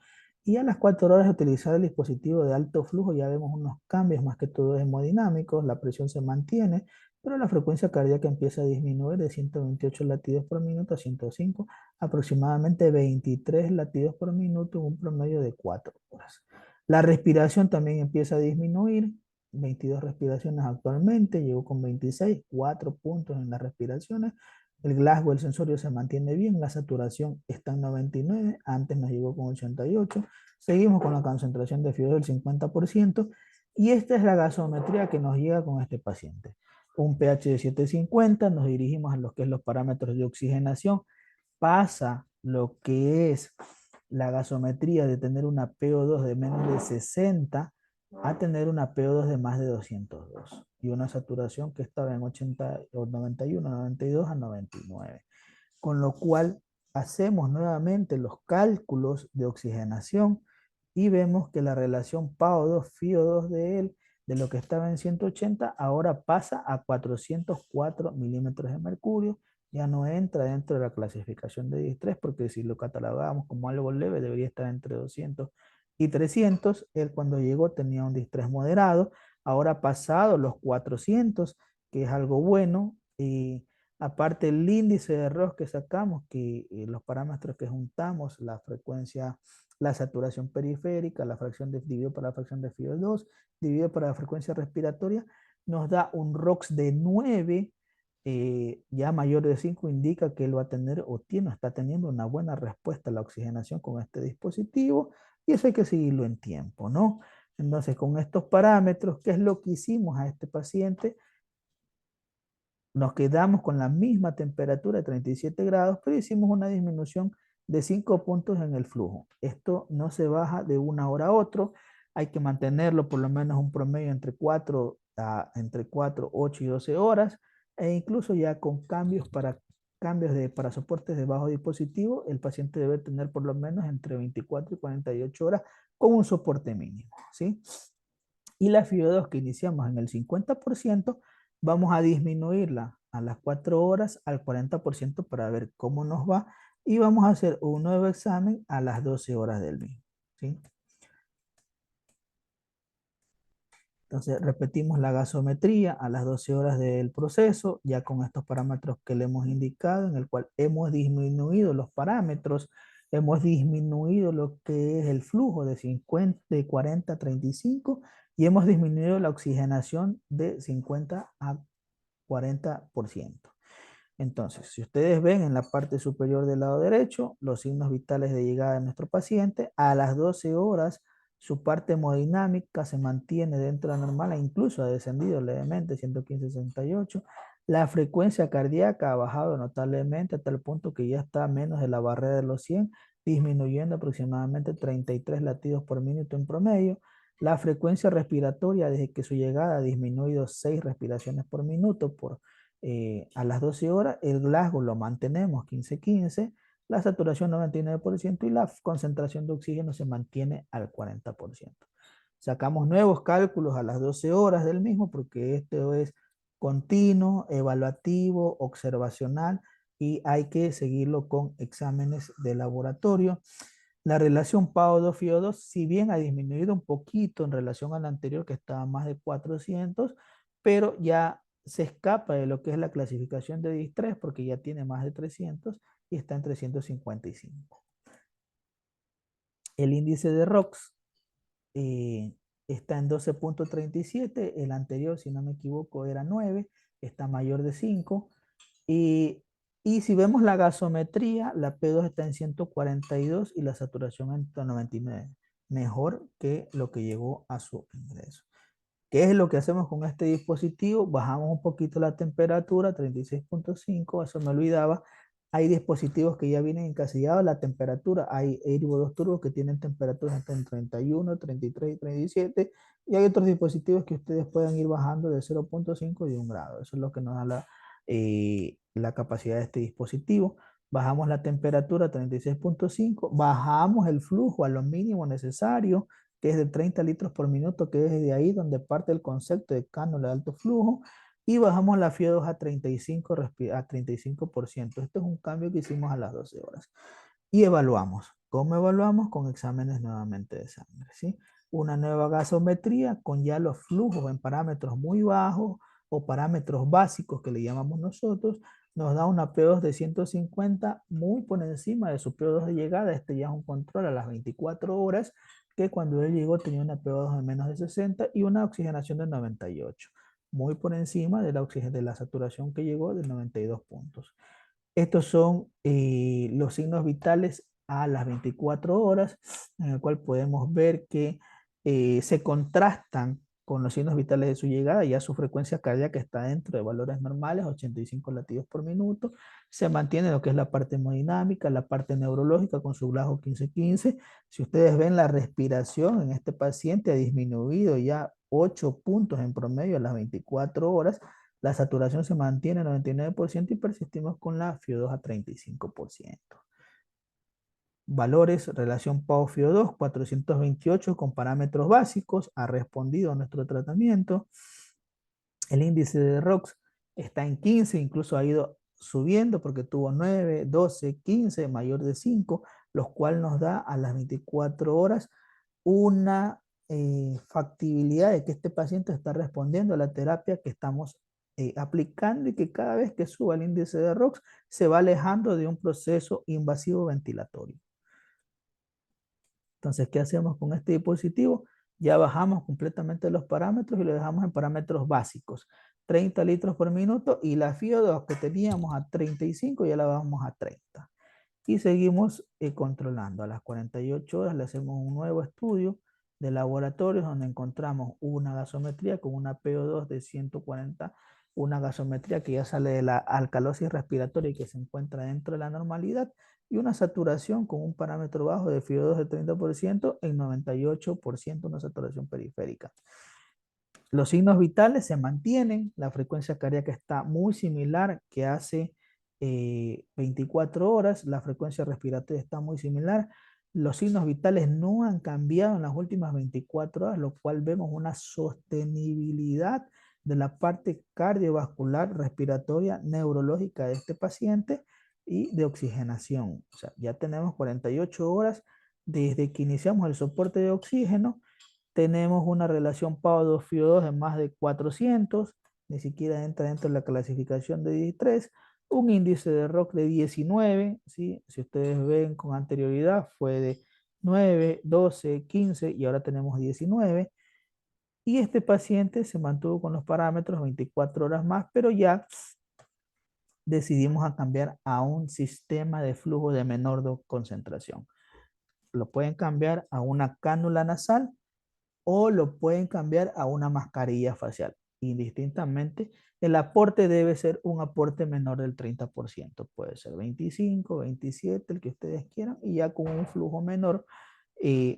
Y a las 4 horas de utilizar el dispositivo de alto flujo ya vemos unos cambios, más que todo hemodinámicos, la presión se mantiene, pero la frecuencia cardíaca empieza a disminuir de 128 latidos por minuto a 105, aproximadamente 23 latidos por minuto en un promedio de 4 horas. La respiración también empieza a disminuir, 22 respiraciones actualmente, llegó con 26, 4 puntos en las respiraciones. El Glasgow, el sensorio se mantiene bien, la saturación está en 99, antes nos llegó con 88. Seguimos con la concentración de fibra del 50% y esta es la gasometría que nos llega con este paciente. Un pH de 750, nos dirigimos a lo que es los parámetros de oxigenación, pasa lo que es la gasometría de tener una PO2 de menos de 60 a tener una PO2 de más de 202 y una saturación que estaba en 80 o 91, 92 a 99. Con lo cual hacemos nuevamente los cálculos de oxigenación y vemos que la relación PAO2, FiO2 de él, de lo que estaba en 180, ahora pasa a 404 milímetros de mercurio. Ya no entra dentro de la clasificación de distrés, porque si lo catalogamos como algo leve, debería estar entre 200 y 300. Él cuando llegó tenía un distrés moderado, ahora ha pasado los 400, que es algo bueno. Y aparte el índice de error que sacamos, que los parámetros que juntamos, la frecuencia, la saturación periférica, la fracción de, dividido por la fracción de FiO2, dividido por la frecuencia respiratoria, nos da un ROX de 9, ya mayor de 5 indica que él va a tener o tiene, está teniendo una buena respuesta a la oxigenación con este dispositivo, y eso hay que seguirlo en tiempo, ¿no? Entonces, con estos parámetros, ¿qué es lo que hicimos a este paciente? Nos quedamos con la misma temperatura de 37 grados, pero hicimos una disminución de 5 puntos en el flujo. Esto no se baja de una hora a otra, hay que mantenerlo por lo menos un promedio entre 4, 8 y 12 horas, e incluso ya con para soportes de bajo dispositivo, el paciente debe tener por lo menos entre 24 y 48 horas con un soporte mínimo, ¿sí? Y la FIO2 que iniciamos en el 50%, vamos a disminuirla a las 4 horas al 40% para ver cómo nos va, y vamos a hacer un nuevo examen a las 12 horas del mismo, ¿sí? Entonces repetimos la gasometría a las 12 horas del proceso, ya con estos parámetros que le hemos indicado, en el cual hemos disminuido los parámetros, hemos disminuido lo que es el flujo de 50, de 40 a 35, y hemos disminuido la oxigenación de 50 a 40%. Entonces, si ustedes ven en la parte superior del lado derecho, los signos vitales de llegada de nuestro paciente, a las 12 horas, su parte hemodinámica se mantiene dentro de la normal e incluso ha descendido levemente, 115-68. La frecuencia cardíaca ha bajado notablemente hasta el punto que ya está menos de la barrera de los 100, disminuyendo aproximadamente 33 latidos por minuto en promedio. La frecuencia respiratoria desde que su llegada ha disminuido 6 respiraciones por minuto a las 12 horas. El Glasgow lo mantenemos 15-15, la saturación 99% y la concentración de oxígeno se mantiene al 40%. Sacamos nuevos cálculos a las 12 horas del mismo porque esto es continuo, evaluativo, observacional, y hay que seguirlo con exámenes de laboratorio. La relación PAO2-FiO2, si bien ha disminuido un poquito en relación a la anterior que estaba más de 400, pero ya se escapa de lo que es la clasificación de distrés porque ya tiene más de 300 y está en 355. El índice de ROX eh, está en 12.37, el anterior, si no me equivoco, era 9, está mayor de 5. Y, y si vemos la gasometría, la P2 está en 142 y la saturación en 99, mejor que lo que llegó a su ingreso. ¿Qué es lo que hacemos con este dispositivo? Bajamos un poquito la temperatura, 36.5, eso me olvidaba. Hay dispositivos que ya vienen encasillados la temperatura. Hay Airvo 2 Turbo que tienen temperaturas hasta en 31, 33 y 37. Y hay otros dispositivos que ustedes pueden ir bajando de 0.5 y 1 grado. Eso es lo que nos da la capacidad de este dispositivo. Bajamos la temperatura a 36.5, bajamos el flujo a lo mínimo necesario, que es de 30 litros por minuto, que es de ahí donde parte el concepto de cánula de alto flujo, y bajamos la FIO2 a 35, a 35%. Este es un cambio que hicimos a las 12 horas. Y evaluamos. ¿Cómo evaluamos? Con exámenes nuevamente de sangre, ¿sí? Una nueva gasometría con ya los flujos en parámetros muy bajos o parámetros básicos que le llamamos nosotros, nos da una P2 de 150 muy por encima de su P2 de llegada. Este ya es un control a las 24 horas, que cuando él llegó tenía una P2 de menos de 60 y una oxigenación de 98, muy por encima de de la saturación que llegó de 92 puntos. Estos son los signos vitales a las 24 horas, en el cual podemos ver que se contrastan con los signos vitales de su llegada. Ya su frecuencia cardíaca está dentro de valores normales, 85 latidos por minuto. Se mantiene lo que es la parte hemodinámica, la parte neurológica con su Glasgow 15-15. Si ustedes ven la respiración en este paciente ha disminuido ya 8 puntos en promedio a las 24 horas. La saturación se mantiene en 99% y persistimos con la FIO2 a 35%. Valores, relación PAO-FIO2, 428 con parámetros básicos, ha respondido a nuestro tratamiento. El índice de ROX está en 15, incluso ha ido subiendo porque tuvo 9, 12, 15, mayor de 5, lo cual nos da a las 24 horas una factibilidad de que este paciente está respondiendo a la terapia que estamos aplicando y que cada vez que suba el índice de ROX se va alejando de un proceso invasivo ventilatorio. Entonces, ¿qué hacemos con este dispositivo? Ya bajamos completamente los parámetros y lo dejamos en parámetros básicos. 30 litros por minuto y la FIO2 que teníamos a 35 ya la bajamos a 30. Y seguimos controlando. A las 48 horas le hacemos un nuevo estudio de laboratorios donde encontramos una gasometría con una PO2 de 140, una gasometría que ya sale de la alcalosis respiratoria y que se encuentra dentro de la normalidad, y una saturación con un parámetro bajo de FIO2 de 30% en 98% una saturación periférica. Los signos vitales se mantienen, la frecuencia cardíaca está muy similar que hace 24 horas, la frecuencia respiratoria está muy similar, los signos vitales no han cambiado en las últimas 24 horas, lo cual vemos una sostenibilidad de la parte cardiovascular, respiratoria, neurológica de este paciente y de oxigenación. O sea, ya tenemos 48 horas desde que iniciamos el soporte de oxígeno. Tenemos una relación PAO2-FIO2 de más de 400, ni siquiera entra dentro de la clasificación de 13, un índice de ROC de 19, ¿sí? Si ustedes ven con anterioridad fue de 9, 12, 15 y ahora tenemos 19. Y este paciente se mantuvo con los parámetros 24 horas más, pero ya decidimos a cambiar a un sistema de flujo de menor concentración. Lo pueden cambiar a una cánula nasal o lo pueden cambiar a una mascarilla facial. Indistintamente, el aporte debe ser un aporte menor del 30%, puede ser 25, 27, el que ustedes quieran, y ya con un flujo menor,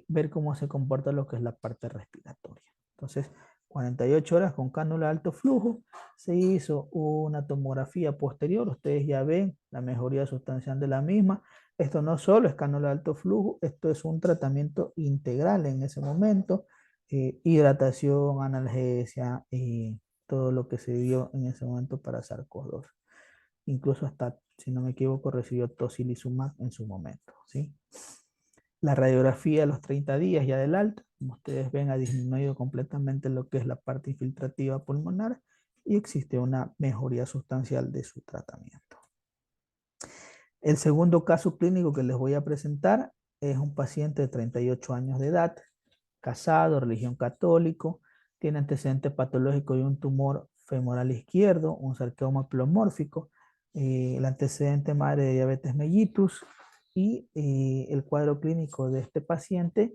ver cómo se comporta lo que es la parte respiratoria. Entonces, 48 horas con cánula de alto flujo, se hizo una tomografía posterior, ustedes ya ven la mejoría sustancial de la misma. Esto no solo es cánula de alto flujo, esto es un tratamiento integral en ese momento, hidratación, analgesia, todo lo que se dio en ese momento para SARS-CoV-2. Incluso hasta, si no me equivoco, recibió tocilizumab en su momento, ¿sí? La radiografía a los 30 días ya del alta, como ustedes ven, ha disminuido completamente lo que es la parte infiltrativa pulmonar y existe una mejoría sustancial de su tratamiento. El segundo caso clínico que les voy a presentar es un paciente de 38 años de edad, casado, religión católico, tiene antecedente patológico de un tumor femoral izquierdo, un sarcoma plomórfico, el antecedente madre de diabetes mellitus y el cuadro clínico de este paciente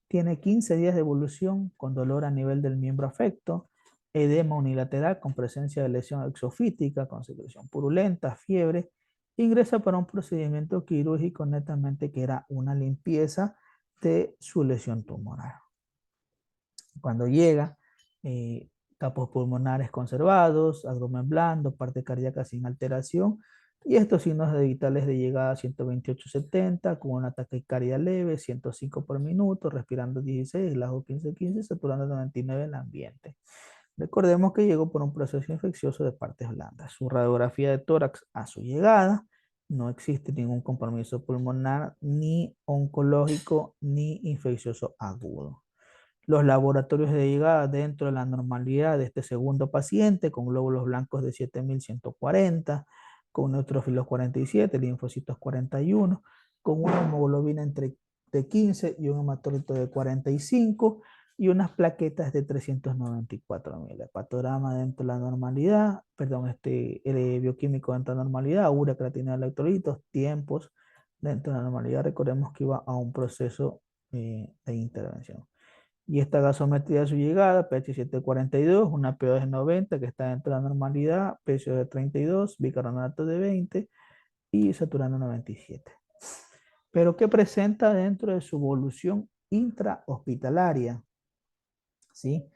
tiene 15 días de evolución con dolor a nivel del miembro afecto, edema unilateral con presencia de lesión exofítica, con secreción purulenta, fiebre. Ingresa para un procedimiento quirúrgico netamente que era una limpieza de su lesión tumoral. Cuando llega, capos pulmonares conservados, abdomen blando, parte cardíaca sin alteración, y estos signos de vitales de llegada a 128-70, con una taquicardia leve, 105 por minuto, respirando 16, lajo 15-15, saturando 99 en el ambiente. Recordemos que llegó por un proceso infeccioso de partes blandas. Su radiografía de tórax a su llegada, no existe ningún compromiso pulmonar, ni oncológico, ni infeccioso agudo. Los laboratorios de llegada dentro de la normalidad de este segundo paciente, con glóbulos blancos de 7140, con neutrófilos 47, linfocitos 41, con una hemoglobina de 15 y un hematolito de 45 y unas plaquetas de 394.000. Hepatograma dentro de la normalidad, perdón, el bioquímico dentro de la normalidad, urea, creatinina, electrolitos, tiempos dentro de la normalidad. Recordemos que iba a un proceso de intervención. Y esta gasometría de su llegada, pH 742, una PO de 90 que está dentro de la normalidad, peso de 32, bicarbonato de 20 y saturando 97. Pero ¿qué presenta dentro de su evolución intrahospitalaria? ¿Sí?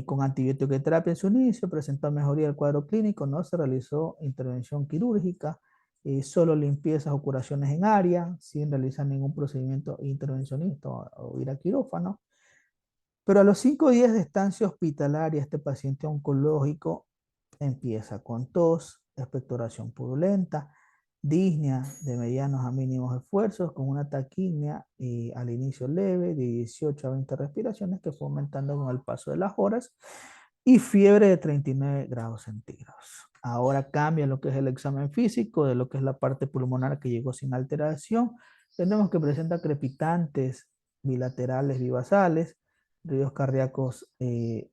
Con antibiótico terapia en su inicio, presentó mejoría del cuadro clínico, no se realizó intervención quirúrgica, solo limpiezas o curaciones en área, sin realizar ningún procedimiento intervencionista o ir a quirófano. Pero a los 5 días de estancia hospitalaria, este paciente oncológico empieza con tos, expectoración purulenta, disnea de medianos a mínimos esfuerzos, con una taquimia al inicio leve de 18 a 20 respiraciones que fue aumentando con el paso de las horas y fiebre de 39 grados centígrados. Ahora cambia lo que es el examen físico, de lo que es la parte pulmonar que llegó sin alteración. Tenemos que presenta crepitantes bilaterales bivasales, ruidos cardíacos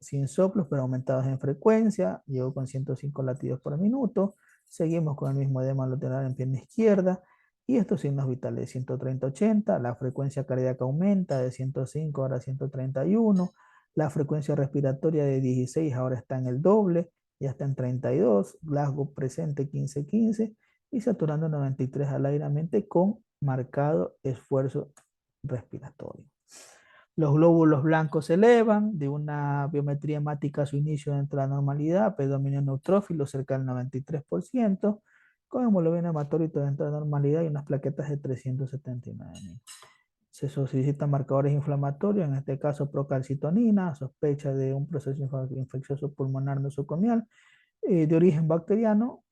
sin soplos, pero aumentados en frecuencia, llegó con 105 latidos por minuto, seguimos con el mismo edema lateral en pierna izquierda, y estos signos vitales 130-80, la frecuencia cardíaca aumenta de 105 ahora a 131, la frecuencia respiratoria de 16 ahora está en el doble, ya está en 32, Glasgow presente 15-15 y saturando 93 al aire con marcado esfuerzo respiratorio. Los glóbulos blancos se elevan de una biometría hemática a su inicio dentro de la normalidad, predominio neutrófilo cerca del 93%, con hemoglobina hematócrita dentro de la normalidad y unas plaquetas de 379.000. Se solicitan marcadores inflamatorios, en este caso procalcitonina, sospecha de un proceso infeccioso pulmonar nosocomial de origen bacteriano.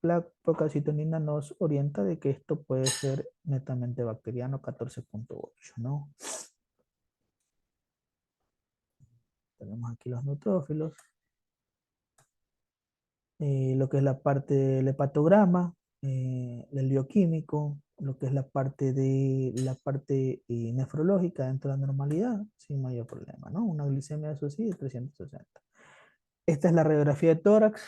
La procalcitonina nos orienta de que esto puede ser netamente bacteriano, 14.8, ¿no? Tenemos aquí los neutrófilos, lo que es la parte del hepatograma, el bioquímico, lo que es la parte nefrológica dentro de la normalidad, sin mayor problema, ¿no? Una glicemia, eso sí, de 360. Esta es la radiografía de tórax.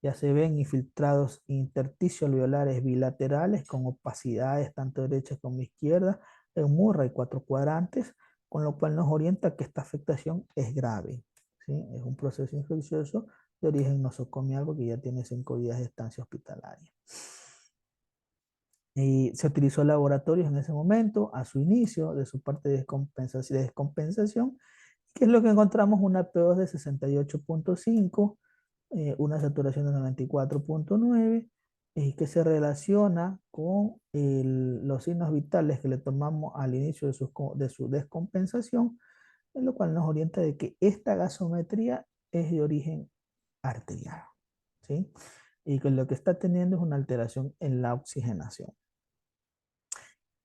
Ya se ven infiltrados intersticios-alveolares bilaterales con opacidades tanto derechas como izquierdas, en Murray y 4 cuadrantes, con lo cual nos orienta que esta afectación es grave, ¿sí? Es un proceso infeccioso de origen nosocomial porque ya tiene 5 días de estancia hospitalaria. Se utilizó laboratorios en ese momento, a su inicio, de su parte de descompensación. ¿Qué es lo que encontramos? Una P2 de 68.5, una saturación de 94.9, que se relaciona con los signos vitales que le tomamos al inicio de su descompensación, en lo cual nos orienta de que esta gasometría es de origen arterial, ¿sí? Y que lo que está teniendo es una alteración en la oxigenación.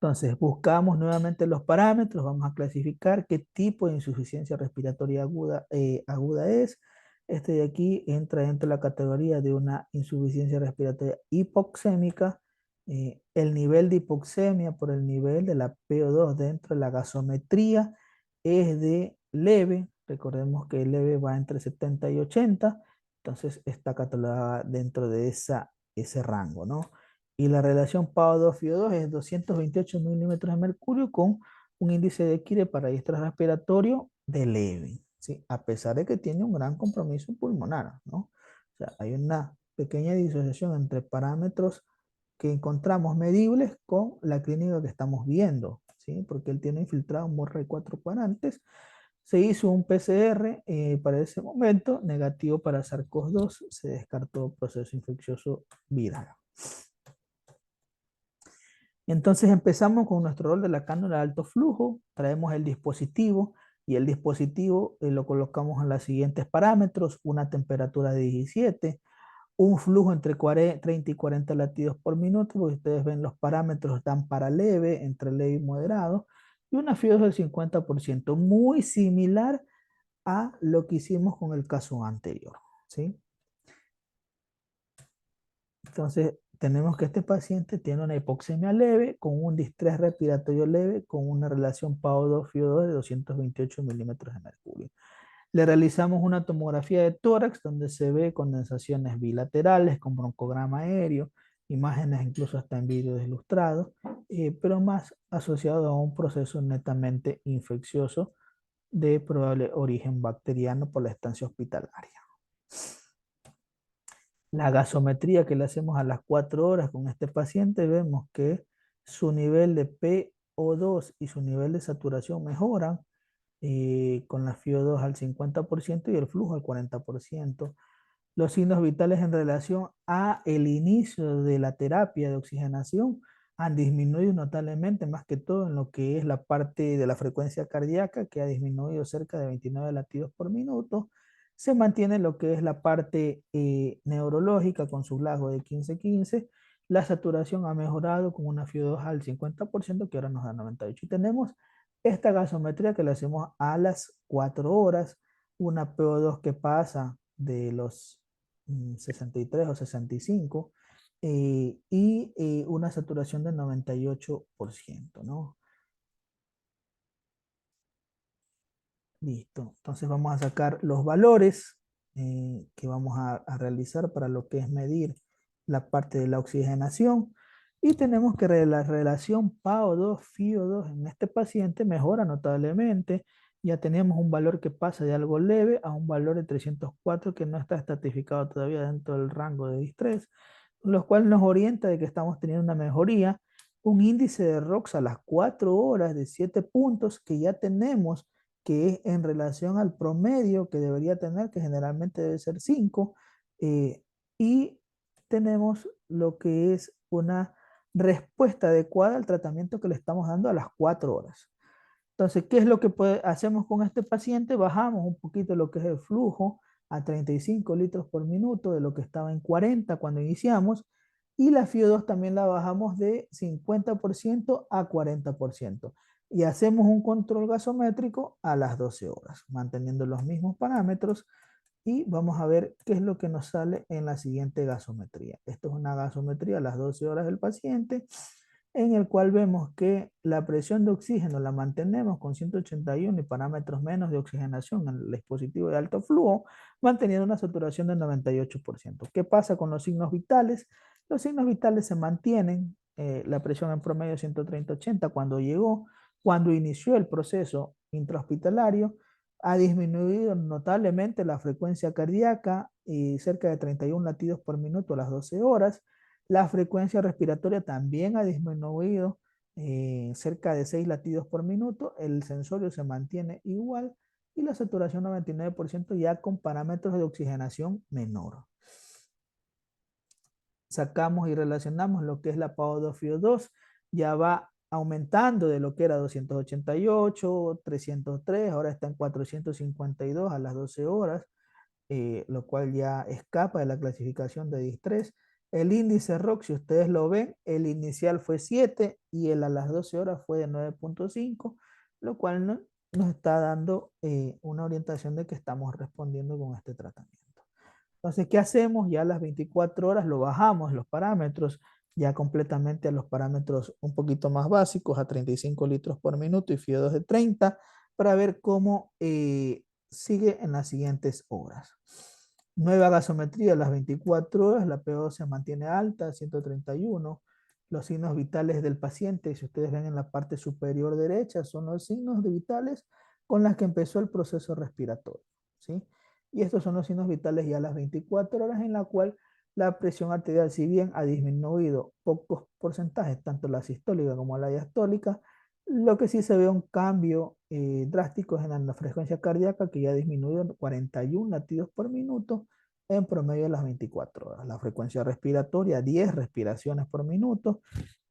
Entonces, buscamos nuevamente los parámetros, vamos a clasificar qué tipo de insuficiencia respiratoria aguda es. Este de aquí entra dentro de la categoría de una insuficiencia respiratoria hipoxémica. El nivel de hipoxemia por el nivel de la PO2 dentro de la gasometría es de leve. Recordemos que el leve va entre 70 y 80, entonces está catalogada dentro de ese rango, ¿no? Y la relación PaO2-FiO2 es 228 milímetros de mercurio con un índice de Kire para extrarrespiratorio de leve, ¿sí? A pesar de que tiene un gran compromiso pulmonar, ¿no? O sea, hay una pequeña disociación entre parámetros que encontramos medibles con la clínica que estamos viendo, ¿sí? Porque él tiene infiltrado un Murray 4 cuadrantes. Se hizo un PCR para ese momento, negativo para SARS-CoV-2, se descartó proceso infeccioso viral. Entonces empezamos con nuestro rol de la cánula de alto flujo, traemos el dispositivo y el dispositivo lo colocamos en los siguientes parámetros: una temperatura de 17, un flujo entre 30 y 40 latidos por minuto, porque ustedes ven los parámetros dan para leve, entre leve y moderado, y una FIO2 del 50%, muy similar a lo que hicimos con el caso anterior, ¿sí? Entonces, tenemos que este paciente tiene una hipoxemia leve con un distrés respiratorio leve con una relación PaO2-FiO2 de 228 milímetros de mercurio. Le realizamos una tomografía de tórax donde se ve condensaciones bilaterales con broncograma aéreo, imágenes incluso hasta en vídeos ilustrados, pero más asociado a un proceso netamente infeccioso de probable origen bacteriano por la estancia hospitalaria. La gasometría que le hacemos a las 4 horas con este paciente, vemos que su nivel de PO2 y su nivel de saturación mejoran con la FiO2 al 50% y el flujo al 40%. Los signos vitales en relación a el inicio de la terapia de oxigenación han disminuido notablemente, más que todo en lo que es la parte de la frecuencia cardíaca, que ha disminuido cerca de 29 latidos por minuto. Se mantiene lo que es la parte neurológica con su lago de 15-15. La saturación ha mejorado con una FIO2 al 50%, que ahora nos da 98. Y tenemos esta gasometría que la hacemos a las 4 horas, una PO2 que pasa de los 63 o 65 y una saturación del 98%, ¿no? Listo. Entonces vamos a sacar los valores que vamos a realizar para lo que es medir la parte de la oxigenación. Y tenemos que la relación PAO2, FiO2 en este paciente mejora notablemente. Ya tenemos un valor que pasa de algo leve a un valor de 304 que no está estratificado todavía dentro del rango de distrés, lo cual nos orienta de que estamos teniendo una mejoría. Un índice de ROX a las 4 horas de 7 puntos que ya tenemos, que es en relación al promedio que debería tener, que generalmente debe ser 5, y tenemos lo que es una respuesta adecuada al tratamiento que le estamos dando a las 4 horas. Entonces, ¿qué es lo que hacemos con este paciente? Bajamos un poquito lo que es el flujo a 35 litros por minuto de lo que estaba en 40 cuando iniciamos, y la FIO2 también la bajamos de 50% a 40%. Y hacemos un control gasométrico a las 12 horas, manteniendo los mismos parámetros, y vamos a ver qué es lo que nos sale en la siguiente gasometría. Esto es una gasometría a las 12 horas del paciente, en el cual vemos que la presión de oxígeno la mantenemos con 181 y parámetros menos de oxigenación en el dispositivo de alto flujo, manteniendo una saturación del 98%. ¿Qué pasa con los signos vitales? Los signos vitales se mantienen, la presión en promedio 130-80 cuando llegó, cuando inició el proceso intrahospitalario, ha disminuido notablemente la frecuencia cardíaca y cerca de 31 latidos por minuto a las 12 horas. La frecuencia respiratoria también ha disminuido cerca de 6 latidos por minuto. El sensorio se mantiene igual y la saturación 99% ya con parámetros de oxigenación menor. Sacamos y relacionamos lo que es la PaO2 FiO2, ya va aumentando de lo que era 288, 303, ahora está en 452 a las 12 horas, lo cual ya escapa de la clasificación de distrés. El índice ROC, si ustedes lo ven, el inicial fue 7 y el a las 12 horas fue de 9.5, lo cual nos está dando una orientación de que estamos respondiendo con este tratamiento. Entonces, ¿qué hacemos? Ya a las 24 horas lo bajamos los parámetros, ya completamente a los parámetros un poquito más básicos, a 35 litros por minuto y FIO2 de 30, para ver cómo sigue en las siguientes horas. Nueva gasometría a las 24 horas, la PO2 se mantiene alta, 131. Los signos vitales del paciente, si ustedes ven en la parte superior derecha, son los signos vitales con los que empezó el proceso respiratorio, ¿sí? Y estos son los signos vitales ya a las 24 horas, en la cual la presión arterial, si bien ha disminuido pocos porcentajes, tanto la sistólica como la diastólica, lo que sí se ve un cambio drástico es en la frecuencia cardíaca, que ya ha disminuido en 41 latidos por minuto en promedio de las 24 horas. La frecuencia respiratoria, 10 respiraciones por minuto,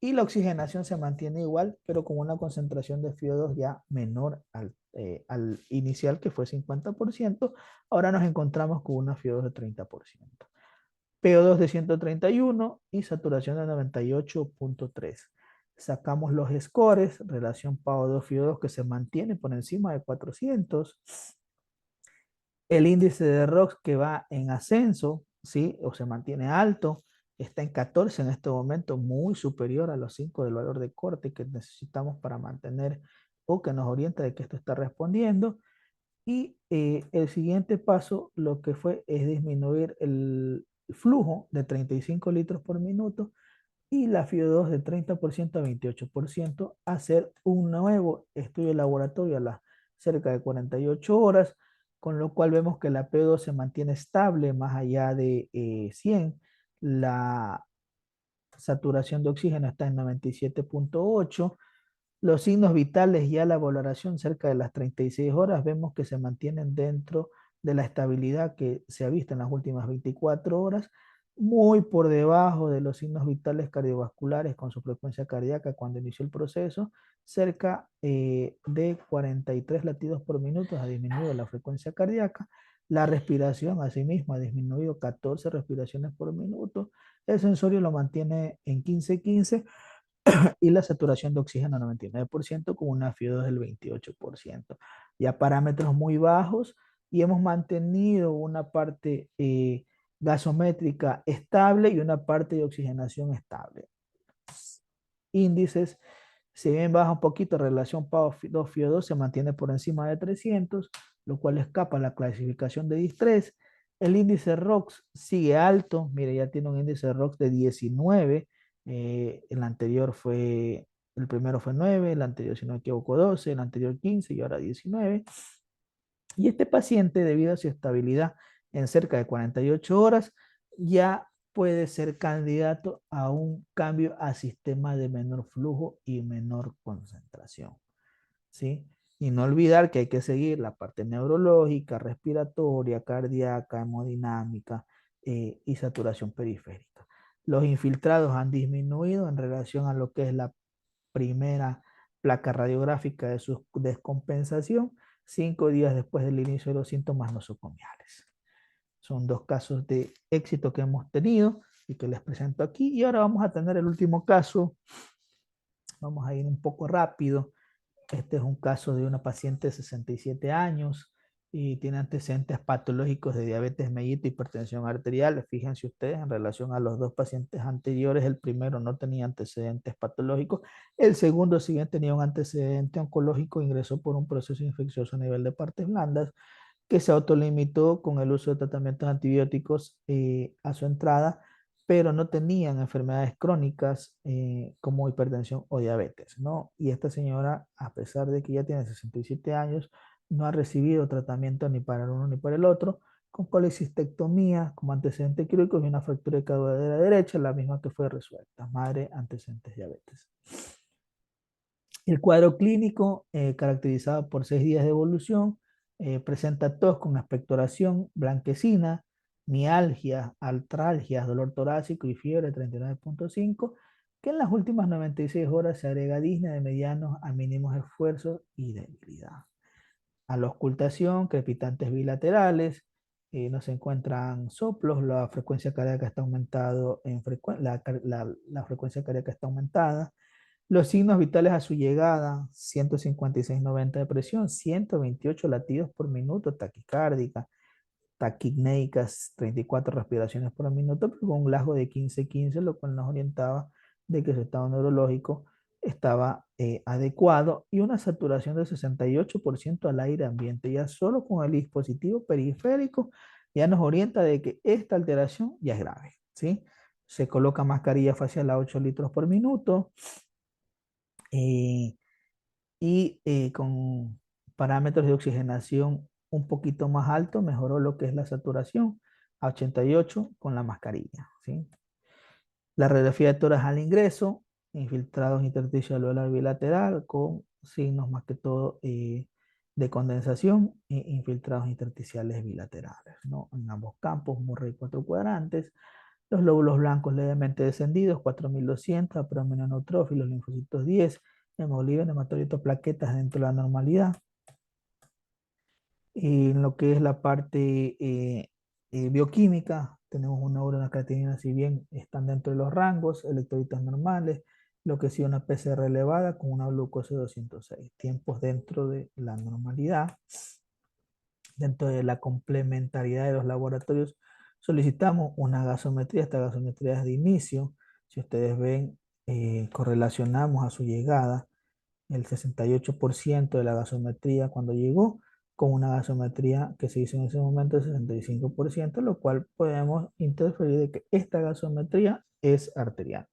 y la oxigenación se mantiene igual, pero con una concentración de FiO2 ya menor al inicial, que fue 50%. Ahora nos encontramos con una FiO2 de 30%. PO2 de 131 y saturación de 98.3. Sacamos los scores, relación PAO2 FIO2 que se mantiene por encima de 400. El índice de ROX que va en ascenso, ¿sí? O se mantiene alto, está en 14 en este momento, muy superior a los 5 del valor de corte que necesitamos para mantener o que nos orienta de que esto está respondiendo. Y el siguiente paso lo que fue es disminuir el flujo de 35 litros por minuto y la FIO2 de 30% a 28%, hacer un nuevo estudio de laboratorio a las cerca de 48 horas, con lo cual vemos que la PO2 se mantiene estable más allá de 100. La saturación de oxígeno está en 97.8. Los signos vitales, ya la valoración cerca de las 36 horas, vemos que se mantienen dentro de la estabilidad que se ha visto en las últimas 24 horas, muy por debajo de los signos vitales cardiovasculares con su frecuencia cardíaca cuando inició el proceso, cerca de 43 latidos por minuto ha disminuido la frecuencia cardíaca, la respiración asimismo ha disminuido 14 respiraciones por minuto, el sensorio lo mantiene en 15-15 y la saturación de oxígeno 99% con una FIO2 del 28%. Ya parámetros muy bajos y hemos mantenido una parte gasométrica estable y una parte de oxigenación estable. Índices, si bien baja un poquito, relación PAO2 FIO2 se mantiene por encima de 300, lo cual escapa a la clasificación de distrés. El índice ROX sigue alto, mire, ya tiene un índice ROX de 19, el anterior fue, el primero fue 9, el anterior, si no me equivoco, 12, el anterior 15 y ahora 19. Y este paciente, debido a su estabilidad en cerca de 48 horas, ya puede ser candidato a un cambio a sistema de menor flujo y menor concentración, ¿sí? Y no olvidar que hay que seguir la parte neurológica, respiratoria, cardíaca, hemodinámica y saturación periférica. Los infiltrados han disminuido en relación a lo que es la primera placa radiográfica de su descompensación 5 días después del inicio de los síntomas nosocomiales. Son dos casos de éxito que hemos tenido y que les presento aquí. Y ahora vamos a tener el último caso. Vamos a ir un poco rápido. Este es un caso de una paciente de 67 años y tiene antecedentes patológicos de diabetes mellito y hipertensión arterial. Fíjense ustedes en relación a los dos pacientes anteriores, el primero no tenía antecedentes patológicos, el segundo, si bien tenía un antecedente oncológico, ingresó por un proceso infeccioso a nivel de partes blandas que se autolimitó con el uso de tratamientos antibióticos a su entrada, pero no tenían enfermedades crónicas como hipertensión o diabetes, ¿no? Y esta señora, a pesar de que ya tiene 67 años, no ha recibido tratamiento ni para el uno ni para el otro, con colecistectomía como antecedente quirúrgico y una fractura de cadera derecha, la misma que fue resuelta, madre antecedentes diabetes. El cuadro clínico, caracterizado por 6 días de evolución, presenta tos con expectoración blanquecina, mialgia, artralgias, dolor torácico y fiebre 39.5, que en las últimas 96 horas se agrega disnea de medianos a mínimos esfuerzos y debilidad. A la auscultación, crepitantes bilaterales, no se encuentran soplos, la frecuencia cardíaca está aumentado la frecuencia cardíaca está aumentada, los signos vitales a su llegada, 156,90 de presión, 128 latidos por minuto, taquicárdica, taquipnéicas, 34 respiraciones por minuto, pero con un lasgo de 15-15, lo cual nos orientaba de que su estado neurológico estaba adecuado y una saturación de 68% al aire ambiente. Ya solo con el dispositivo periférico ya nos orienta de que esta alteración ya es grave, ¿sí? Se coloca mascarilla facial a 8 litros por minuto, eh, y con parámetros de oxigenación un poquito más alto, mejoró lo que es la saturación a 88 con la mascarilla, ¿sí? La radiografía de tórax al ingreso, infiltrados intersticial alveolar bilateral con signos más que todo de condensación e infiltrados intersticiales bilaterales, ¿no? En ambos campos, Murray 4 cuadrantes, los lóbulos blancos levemente descendidos, 4200, abdomen neutrófilos, linfocitos 10, hemoglobina, hematocrit, plaquetas dentro de la normalidad. En lo que es la parte bioquímica, tenemos una ura y una creatinina, si bien están dentro de los rangos, electrolitos normales, lo que sí una PCR elevada con una glucosa de 206, tiempos dentro de la normalidad. Dentro de la complementariedad de los laboratorios, solicitamos una gasometría. Esta gasometría es de inicio. Si ustedes ven, correlacionamos a su llegada el 68% de la gasometría cuando llegó con una gasometría que se hizo en ese momento de 65%, lo cual podemos interferir de que esta gasometría es arterial.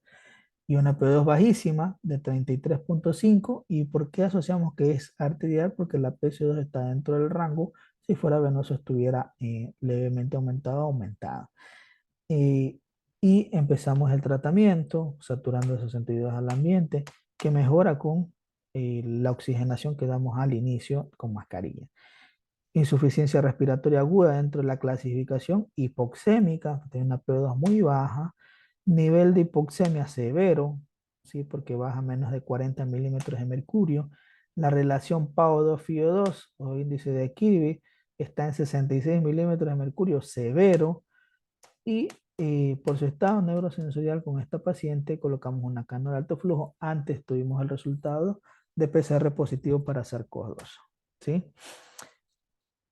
Y una P2 bajísima de 33.5. ¿Y por qué asociamos que es arterial? Porque la PCO2 está dentro del rango. Si fuera venoso estuviera levemente aumentada o aumentada. Y empezamos el tratamiento saturando de 62 al ambiente, que mejora con la oxigenación que damos al inicio con mascarilla. Insuficiencia respiratoria aguda dentro de la clasificación hipoxémica, tiene una PO2 muy baja, nivel de hipoxemia severo, ¿sí? Porque baja menos de 40 milímetros de mercurio. La relación PaO2-FiO2 o índice de Kirby está en 66 milímetros de mercurio severo y por su estado neurosensorial con esta paciente colocamos una cánula de alto flujo. Antes tuvimos el resultado de PCR positivo para SARS-CoV-2, ¿sí?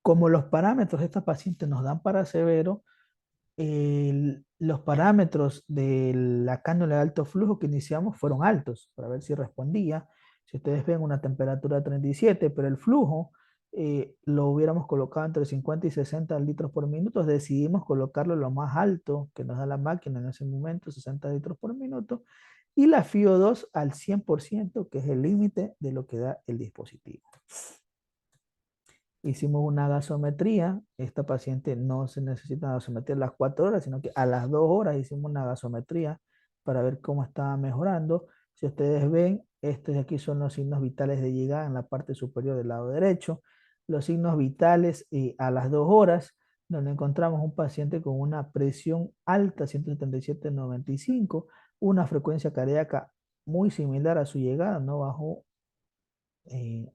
Como los parámetros de esta paciente nos dan para severo, los parámetros de la cánula de alto flujo que iniciamos fueron altos para ver si respondía. Si ustedes ven una temperatura de 37, pero el flujo lo hubiéramos colocado entre 50 y 60 litros por minuto, decidimos colocarlo lo más alto que nos da la máquina en ese momento, 60 litros por minuto, y la FiO2 al 100%, que es el límite de lo que da el dispositivo. Hicimos una gasometría. Esta paciente no se necesita gasometría a las 4 horas, sino que a las 2 horas hicimos una gasometría para ver cómo estaba mejorando. Si ustedes ven, estos de aquí son los signos vitales de llegada en la parte superior del lado derecho. Los signos vitales a las 2 horas, donde encontramos un paciente con una presión alta, 177/95, una frecuencia cardíaca muy similar a su llegada, no bajó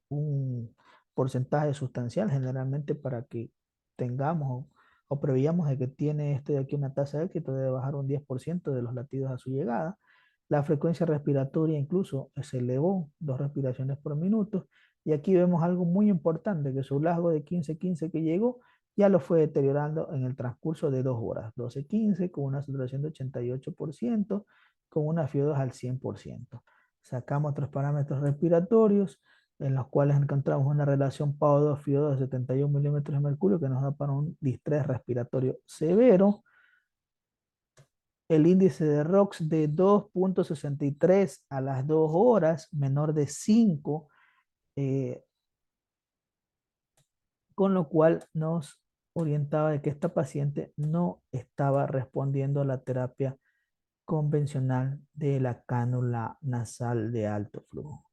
un porcentaje sustancial, generalmente para que tengamos o preveíamos de que tiene este de aquí una tasa de éxito debe bajar un 10% de los latidos a su llegada. La frecuencia respiratoria incluso se elevó 2 respiraciones por minuto. Y aquí vemos algo muy importante, que su lasgo de 15-15 que llegó ya lo fue deteriorando en el transcurso de 2 horas. 12-15 con una saturación de 88%, con una FIO2 al 100%. Sacamos otros parámetros respiratorios en los cuales encontramos una relación PaO2-FiO2 de 71 milímetros de mercurio que nos da para un distrés respiratorio severo. El índice de ROX de 2,63 a las 2 horas, menor de 5, con lo cual nos orientaba de que esta paciente no estaba respondiendo a la terapia convencional de la cánula nasal de alto flujo.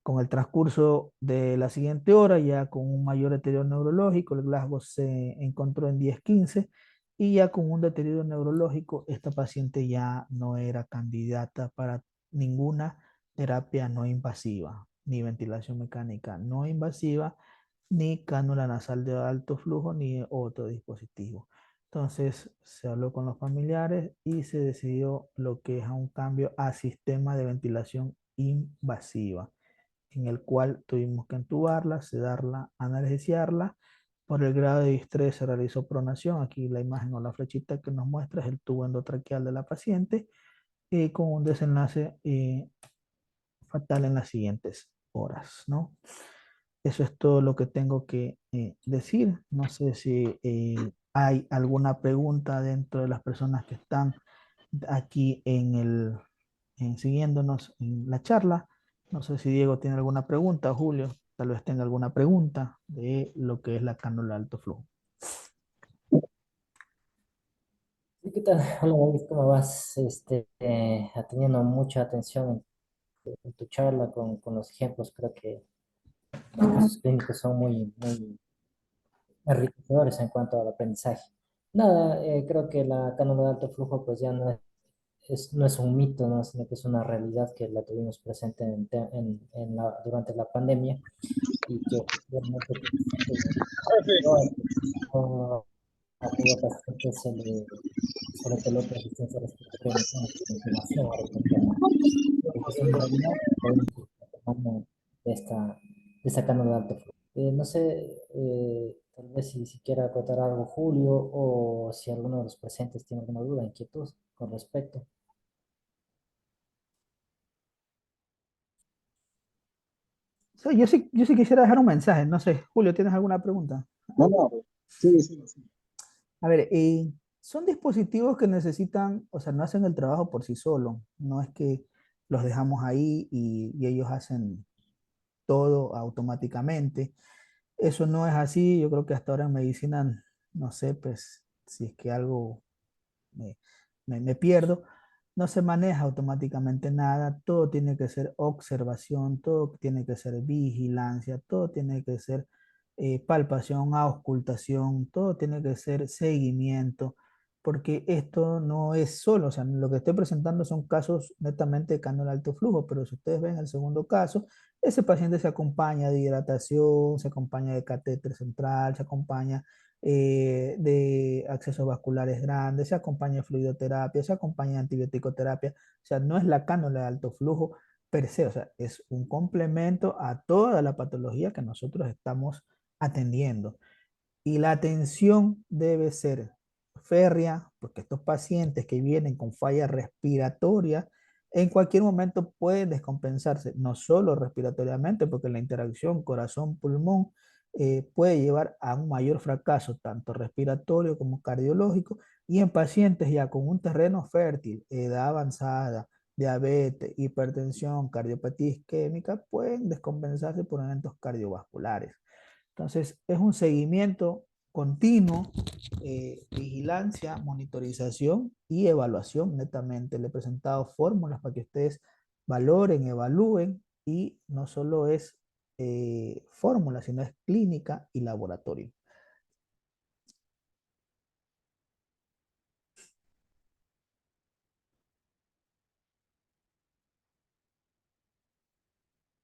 Con el transcurso de la siguiente hora, ya con un mayor deterioro neurológico, el Glasgow se encontró en 10-15 y ya con un deterioro neurológico, esta paciente ya no era candidata para ninguna terapia no invasiva, ni ventilación mecánica no invasiva, ni cánula nasal de alto flujo, ni otro dispositivo. Entonces se habló con los familiares y se decidió lo que es un cambio a sistema de ventilación invasiva, en el cual tuvimos que entubarla, sedarla, analgesiarla. Por el grado de distrés se realizó pronación. Aquí la imagen o la flechita que nos muestra es el tubo endotraqueal de la paciente, con un desenlace fatal en las siguientes horas, ¿no? Eso es todo lo que tengo que decir. No sé si hay alguna pregunta dentro de las personas que están aquí siguiéndonos en la charla. No sé si Diego tiene alguna pregunta, Julio, tal vez tenga alguna pregunta de lo que es la cánula de alto flujo. ¿Y qué tal? Hola David, ¿cómo vas? Teniendo mucha atención en tu charla con los ejemplos, creo que los casos clínicos son muy enriquecedores en cuanto al aprendizaje. Nada, creo que la cánula de alto flujo pues ya no es un mito, ¿no? Sino que es una realidad que la tuvimos presente durante la pandemia y que efectivamente pues, no a aquella paciente se le coloca asistencia respiratoria mecánica a continuación a recuperar. Es una realidad que podemos ir tomando de esta cánula de alto flujo. No sé, tal vez si quiera acotar algo Julio o si alguno de los presentes tiene alguna duda, inquietud con respecto. Sí, yo sí quisiera dejar un mensaje. No sé, Julio, ¿tienes alguna pregunta? No, no, sí, sí, sí. A ver, son dispositivos que necesitan, o sea, no hacen el trabajo por sí solos. No es que los dejamos ahí y ellos hacen todo automáticamente. Eso no es así. Yo creo que hasta ahora en medicina, no sé, pues si es que algo me, me pierdo, no se maneja automáticamente nada. Todo tiene que ser observación, todo tiene que ser vigilancia, todo tiene que ser palpación, auscultación, todo tiene que ser seguimiento, porque esto no es solo, o sea, lo que estoy presentando son casos netamente de cánula de alto flujo, pero si ustedes ven el segundo caso, ese paciente se acompaña de hidratación, se acompaña de catéter central, se acompaña de accesos vasculares grandes, se acompaña de fluidoterapia, se acompaña de antibiótico-terapia, o sea, no es la cánula de alto flujo per se, o sea, es un complemento a toda la patología que nosotros estamos atendiendo. Y la atención debe ser férrea, porque estos pacientes que vienen con falla respiratoria, en cualquier momento pueden descompensarse, no solo respiratoriamente, porque la interacción corazón-pulmón puede llevar a un mayor fracaso, tanto respiratorio como cardiológico, y en pacientes ya con un terreno fértil, edad avanzada, diabetes, hipertensión, cardiopatía isquémica, pueden descompensarse por eventos cardiovasculares. Entonces, es un seguimiento continuo, vigilancia, monitorización y evaluación netamente. Le he presentado fórmulas para que ustedes valoren, evalúen y no solo es fórmula, sino es clínica y laboratorio.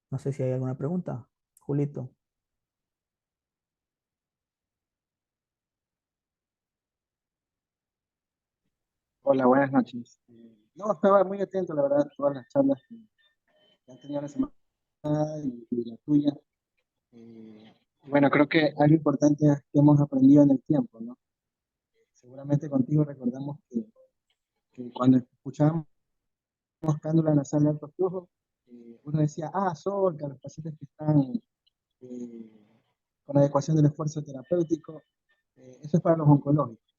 No sé si hay alguna pregunta. Julito. Hola, buenas noches. No, estaba muy atento, la verdad, a todas las charlas que han tenido la semana y la tuya. Bueno, creo que algo importante es que hemos aprendido en el tiempo, ¿no? Seguramente contigo recordamos que cuando escuchábamos cánula nasal de alto flujo, uno decía, ah, que los pacientes que están eh, con adecuación del esfuerzo terapéutico, eso es para los oncológicos,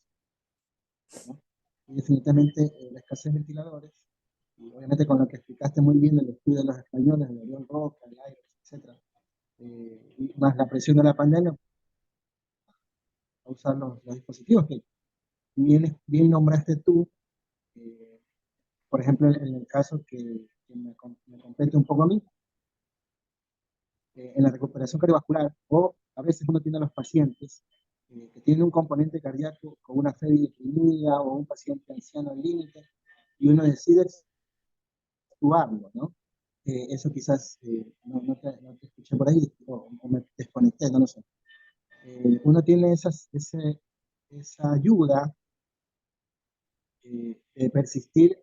¿no? Y definitivamente la escasez de ventiladores, y obviamente con lo que explicaste muy bien del estudio de los españoles, de Orión Roca, el aire, etc., y más la presión de la pandemia, a usar los dispositivos que bien nombraste tú, eh, por ejemplo, en el caso que me compete un poco a mí, en la recuperación cardiovascular, o a veces uno tiene a los pacientes que tienen un componente cardíaco con una fe definida o un paciente anciano al límite, y uno decide actuarlo, ¿no? Eso quizás no te escuché por ahí o me desconecté, no lo sé. Uno tiene esa ayuda de persistir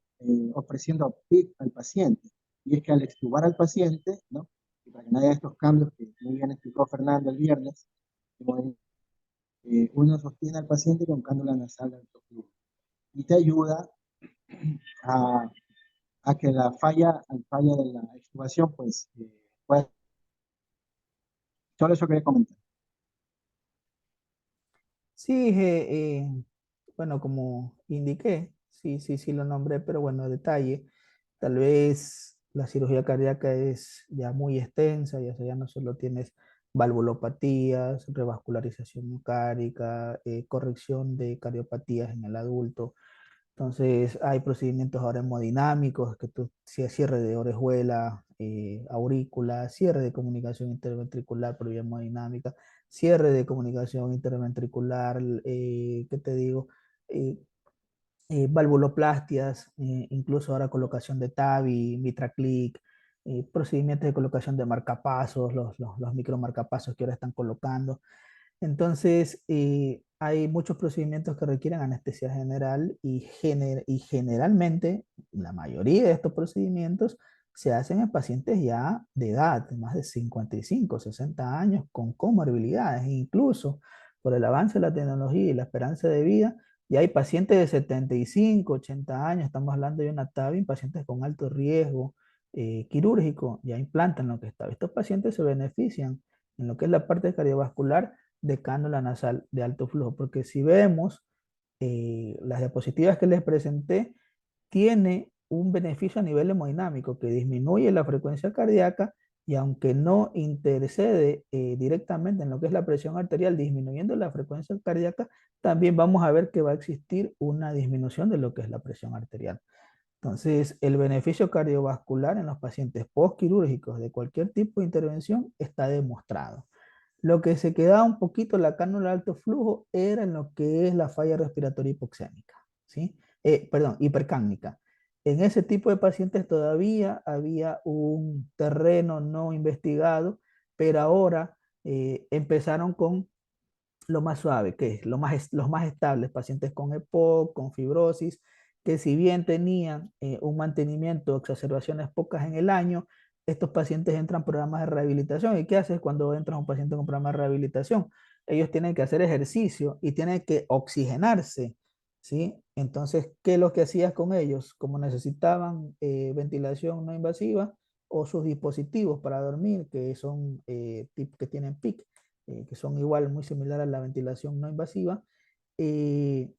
ofreciendo PIC al paciente. Y es que al extubar al paciente, ¿no? Y para que no haya estos cambios que muy bien explicó Fernando el viernes, uno sostiene al paciente con cánula nasal de alto flujo y te ayuda a, a que al falla de la extubación, pues, pueda. Solo eso quería comentar. Sí, bueno, como indiqué, sí, sí, sí lo nombré, pero bueno, a detalle. Tal vez la cirugía cardíaca es ya muy extensa, ya sea, ya no solo tienes valvulopatías, revascularización miocárdica, corrección de cardiopatías en el adulto. Entonces hay procedimientos ahora hemodinámicos, que tú, cierre de orejuela, aurícula, cierre de comunicación interventricular por vía hemodinámica, cierre de comunicación interventricular, ¿qué te digo? Eh, valvuloplastias, incluso ahora colocación de TAVI, MitraClip, procedimientos de colocación de marcapasos, los micromarcapasos que ahora están colocando. Entonces, hay muchos procedimientos que requieren anestesia general y generalmente la mayoría de estos procedimientos se hacen en pacientes ya de edad, de más de 55, 60 años, con comorbilidades. E incluso por el avance de la tecnología y la esperanza de vida, ya hay pacientes de 75, 80 años, estamos hablando de una TAVI, pacientes con alto riesgo quirúrgico, ya implantan lo que está. Estos pacientes se benefician en lo que es la parte cardiovascular de cánula nasal de alto flujo, porque si vemos las diapositivas que les presenté, tiene un beneficio a nivel hemodinámico que disminuye la frecuencia cardíaca y aunque no intercede directamente en lo que es la presión arterial, disminuyendo la frecuencia cardíaca, también vamos a ver que va a existir una disminución de lo que es la presión arterial. Entonces, el beneficio cardiovascular en los pacientes postquirúrgicos de cualquier tipo de intervención está demostrado. Lo que se quedaba un poquito la cánula de alto flujo era en lo que es la falla respiratoria hipoxémica, ¿sí? Perdón, hipercámnica. En ese tipo de pacientes todavía había un terreno no investigado, pero ahora empezaron con lo más suave, que es los más estables, pacientes con EPOC, con fibrosis, que si bien tenían un mantenimiento o exacerbaciones pocas en el año, estos pacientes entran en programas de rehabilitación. ¿Y qué haces cuando entra un paciente con programa de rehabilitación? Ellos tienen que hacer ejercicio y tienen que oxigenarse, ¿sí? Entonces, ¿qué es lo que hacías con ellos? Como necesitaban ventilación no invasiva o sus dispositivos para dormir, que son que tienen PIC, que son igual muy similar a la ventilación no invasiva, eh,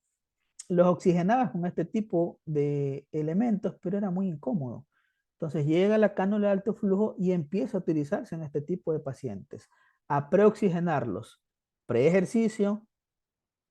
los oxigenabas con este tipo de elementos, pero era muy incómodo. Entonces llega la cánula de alto flujo y empieza a utilizarse en este tipo de pacientes, a preoxigenarlos, pre-ejercicio,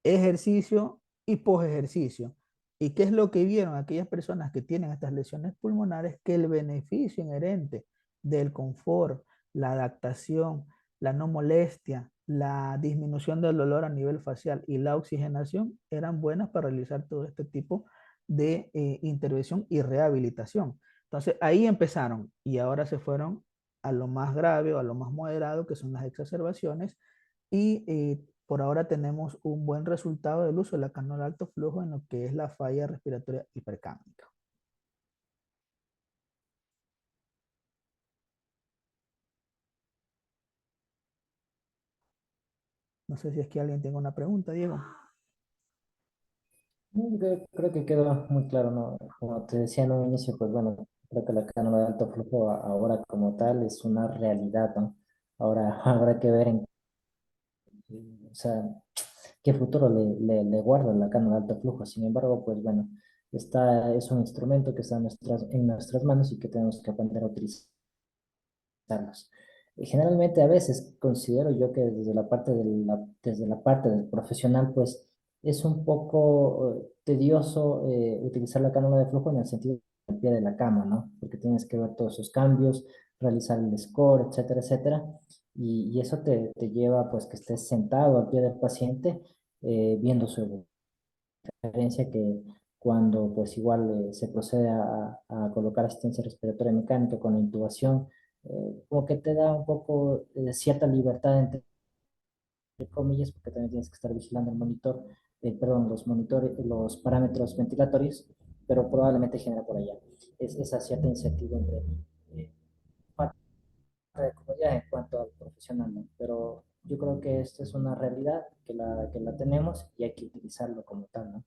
ejercicio y post-ejercicio. ¿Y qué es lo que vieron aquellas personas que tienen estas lesiones pulmonares? Que el beneficio inherente del confort, la adaptación, la no molestia, la disminución del dolor a nivel facial y la oxigenación eran buenas para realizar todo este tipo de intervención y rehabilitación. Entonces ahí empezaron y ahora se fueron a lo más grave o a lo más moderado, que son las exacerbaciones, y por ahora tenemos un buen resultado del uso de la cánula de alto flujo en lo que es la falla respiratoria hipercámnica. No sé si es que alguien tiene una pregunta, Diego. Creo que quedó muy claro, ¿no? Como te decía en un inicio, pues bueno, creo que la cánula de alto flujo ahora como tal es una realidad, ¿no? Ahora habrá que ver o sea, qué futuro le guarda la cánula de alto flujo. Sin embargo, pues bueno, es un instrumento que está en nuestras manos y que tenemos que aprender a utilizarlos. Generalmente a veces considero yo que desde la parte del profesional, pues es un poco tedioso utilizar la cánula de flujo en el sentido del pie de la cama, ¿no? Porque tienes que ver todos esos cambios, realizar el score, etcétera, etcétera. Y eso te lleva pues que estés sentado al pie del paciente viendo su diferencia que cuando pues igual se procede a colocar asistencia respiratoria mecánica con la intubación, como que te da un poco cierta libertad entre comillas, porque también tienes que estar vigilando el monitor, perdón, los monitores, los parámetros ventilatorios, pero probablemente genera por allá esa cierta incertidumbre, eh, falta de comodidad en cuanto al profesional, ¿no? Pero yo creo que esta es una realidad que la tenemos y hay que utilizarlo como tal, ¿no?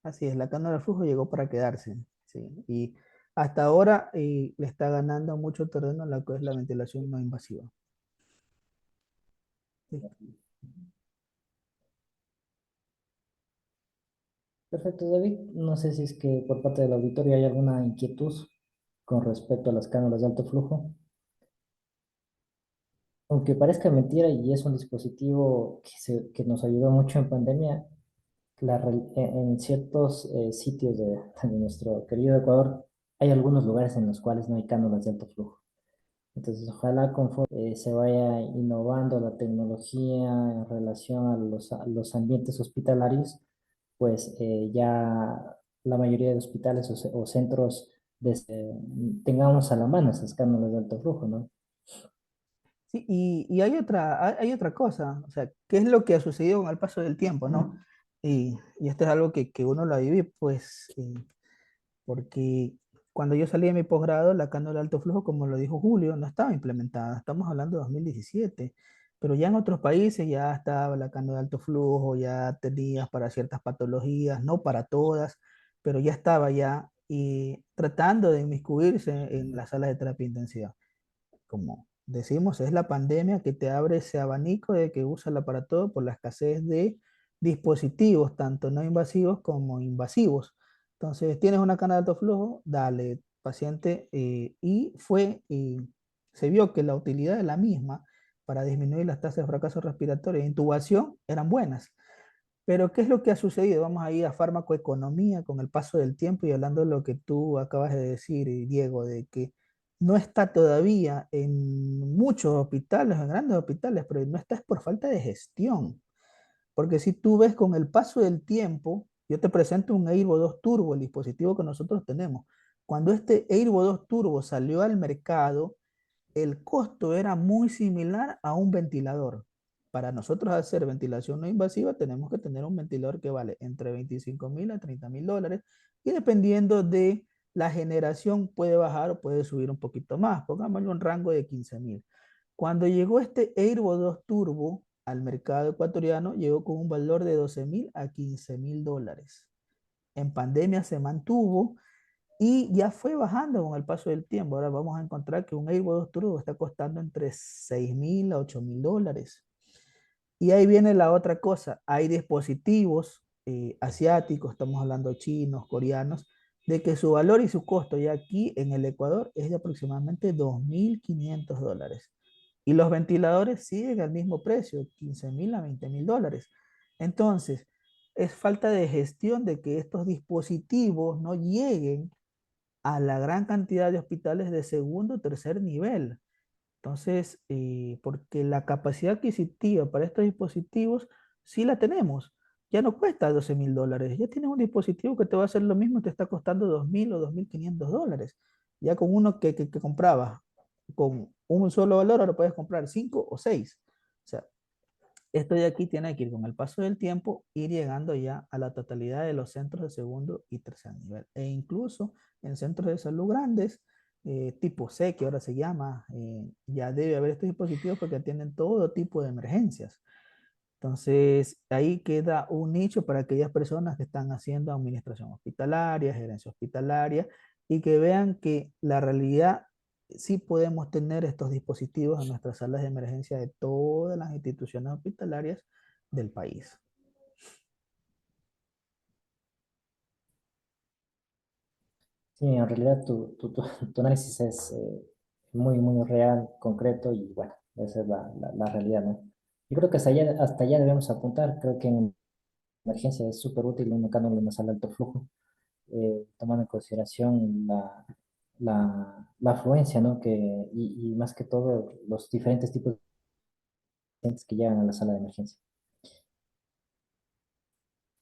Así es, la cánula de flujo llegó para quedarse, ¿sí? Y hasta ahora le está ganando mucho terreno a la que es la ventilación no invasiva. Sí. Perfecto, David. No sé si es que por parte del auditorio hay alguna inquietud con respecto a las cánulas de alto flujo. Aunque parezca mentira y es un dispositivo que nos ayudó mucho en pandemia, en ciertos sitios de nuestro querido Ecuador hay algunos lugares en los cuales no hay cánulas de alto flujo. Entonces, ojalá conforme se vaya innovando la tecnología en relación a los ambientes hospitalarios, pues ya la mayoría de hospitales o centros tengamos a la mano esas cánulas de alto flujo, ¿no? Sí, y hay otra cosa, o sea, ¿qué es lo que ha sucedido con el paso del tiempo, no? Y esto es algo que uno lo vive, pues, porque cuando yo salí de mi posgrado, la cánula de alto flujo, como lo dijo Julio, no estaba implementada. Estamos hablando de 2017, pero ya en otros países ya estaba la cánula de alto flujo, ya tenías para ciertas patologías, no para todas, pero ya estaba ya y tratando de inmiscuirse en las salas de terapia intensiva. Como decimos, es la pandemia que te abre ese abanico de que úsala para todo por la escasez de dispositivos, tanto no invasivos como invasivos. Entonces, tienes una cana de alto flujo, dale, paciente, se vio que la utilidad de la misma para disminuir las tasas de fracaso respiratorio e intubación eran buenas. Pero, ¿qué es lo que ha sucedido? Vamos a ir a farmacoeconomía con el paso del tiempo y hablando de lo que tú acabas de decir, Diego, de que no está todavía en muchos hospitales, en grandes hospitales, pero no está es por falta de gestión. Porque si tú ves con el paso del tiempo, yo te presento un Airvo 2 Turbo, el dispositivo que nosotros tenemos. Cuando este Airvo 2 Turbo salió al mercado, el costo era muy similar a un ventilador. Para nosotros hacer ventilación no invasiva tenemos que tener un ventilador que vale entre 25.000 a 30.000 dólares y dependiendo de la generación puede bajar o puede subir un poquito más. Pongámosle un rango de 15.000. Cuando llegó este Airvo 2 Turbo al mercado ecuatoriano, llegó con un valor de 12.000 a 15.000 dólares. En pandemia se mantuvo y ya fue bajando con el paso del tiempo. Ahora vamos a encontrar que un Airbo 2 Turbo está costando entre 6.000 a 8.000 dólares. Y ahí viene la otra cosa. Hay dispositivos asiáticos, estamos hablando chinos, coreanos, de que su valor y su costo ya aquí en el Ecuador es de aproximadamente 2.500 dólares. Y los ventiladores siguen al mismo precio, 15.000 a 20.000 dólares. Entonces, es falta de gestión de que estos dispositivos no lleguen a la gran cantidad de hospitales de segundo o tercer nivel. Entonces, porque la capacidad adquisitiva para estos dispositivos sí la tenemos. Ya no cuesta 12.000 dólares. Ya tienes un dispositivo que te va a hacer lo mismo, te está costando 2.000 o 2.500 dólares. Ya con uno que comprabas con un solo valor, ahora puedes comprar 5 o 6. O sea, esto de aquí tiene que ir con el paso del tiempo, ir llegando ya a la totalidad de los centros de segundo y tercer nivel. E incluso en centros de salud grandes, tipo C, que ahora se llama, ya debe haber estos dispositivos porque atienden todo tipo de emergencias. Entonces, ahí queda un nicho para aquellas personas que están haciendo administración hospitalaria, gerencia hospitalaria, y que vean que la realidad sí podemos tener estos dispositivos en nuestras salas de emergencia de todas las instituciones hospitalarias del país. Sí, en realidad tu análisis es muy, muy real, concreto y bueno, esa es la realidad, ¿no? Yo creo que hasta allá debemos apuntar. Creo que en emergencia es súper útil un canon nasal de alto flujo, tomando en consideración la afluencia, ¿no? Y más que todo los diferentes tipos de pacientes que llegan a la sala de emergencia.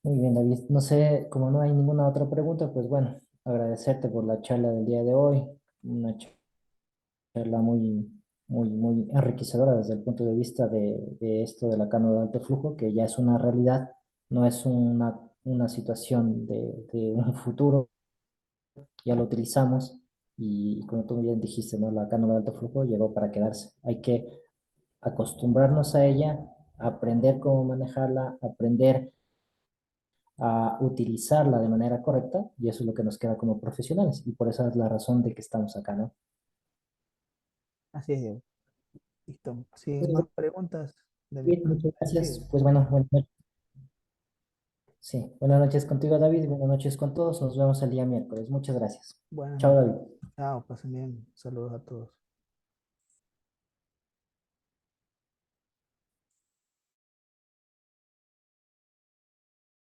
Muy bien, David. No sé, como no hay ninguna otra pregunta, pues bueno, agradecerte por la charla del día de hoy. Una charla muy, muy, muy enriquecedora desde el punto de vista de esto de la cámara de alto flujo, que ya es una realidad, no es una situación de un futuro, ya lo utilizamos y como tú bien dijiste, ¿no? La cámara de alto flujo llegó para quedarse. Hay que acostumbrarnos a ella, aprender cómo manejarla, aprender a utilizarla de manera correcta y eso es lo que nos queda como profesionales y por esa es la razón de que estamos acá, ¿no? Así es, Diego. Listo. Sin más Entonces, preguntas de mi David, parte. muchas Sí. gracias. Pues bueno, sí, buenas noches contigo, David, buenas noches con todos. Nos vemos el día miércoles. Muchas gracias. Buenas Chao, noches. David. Chao, pasen bien. Saludos a todos.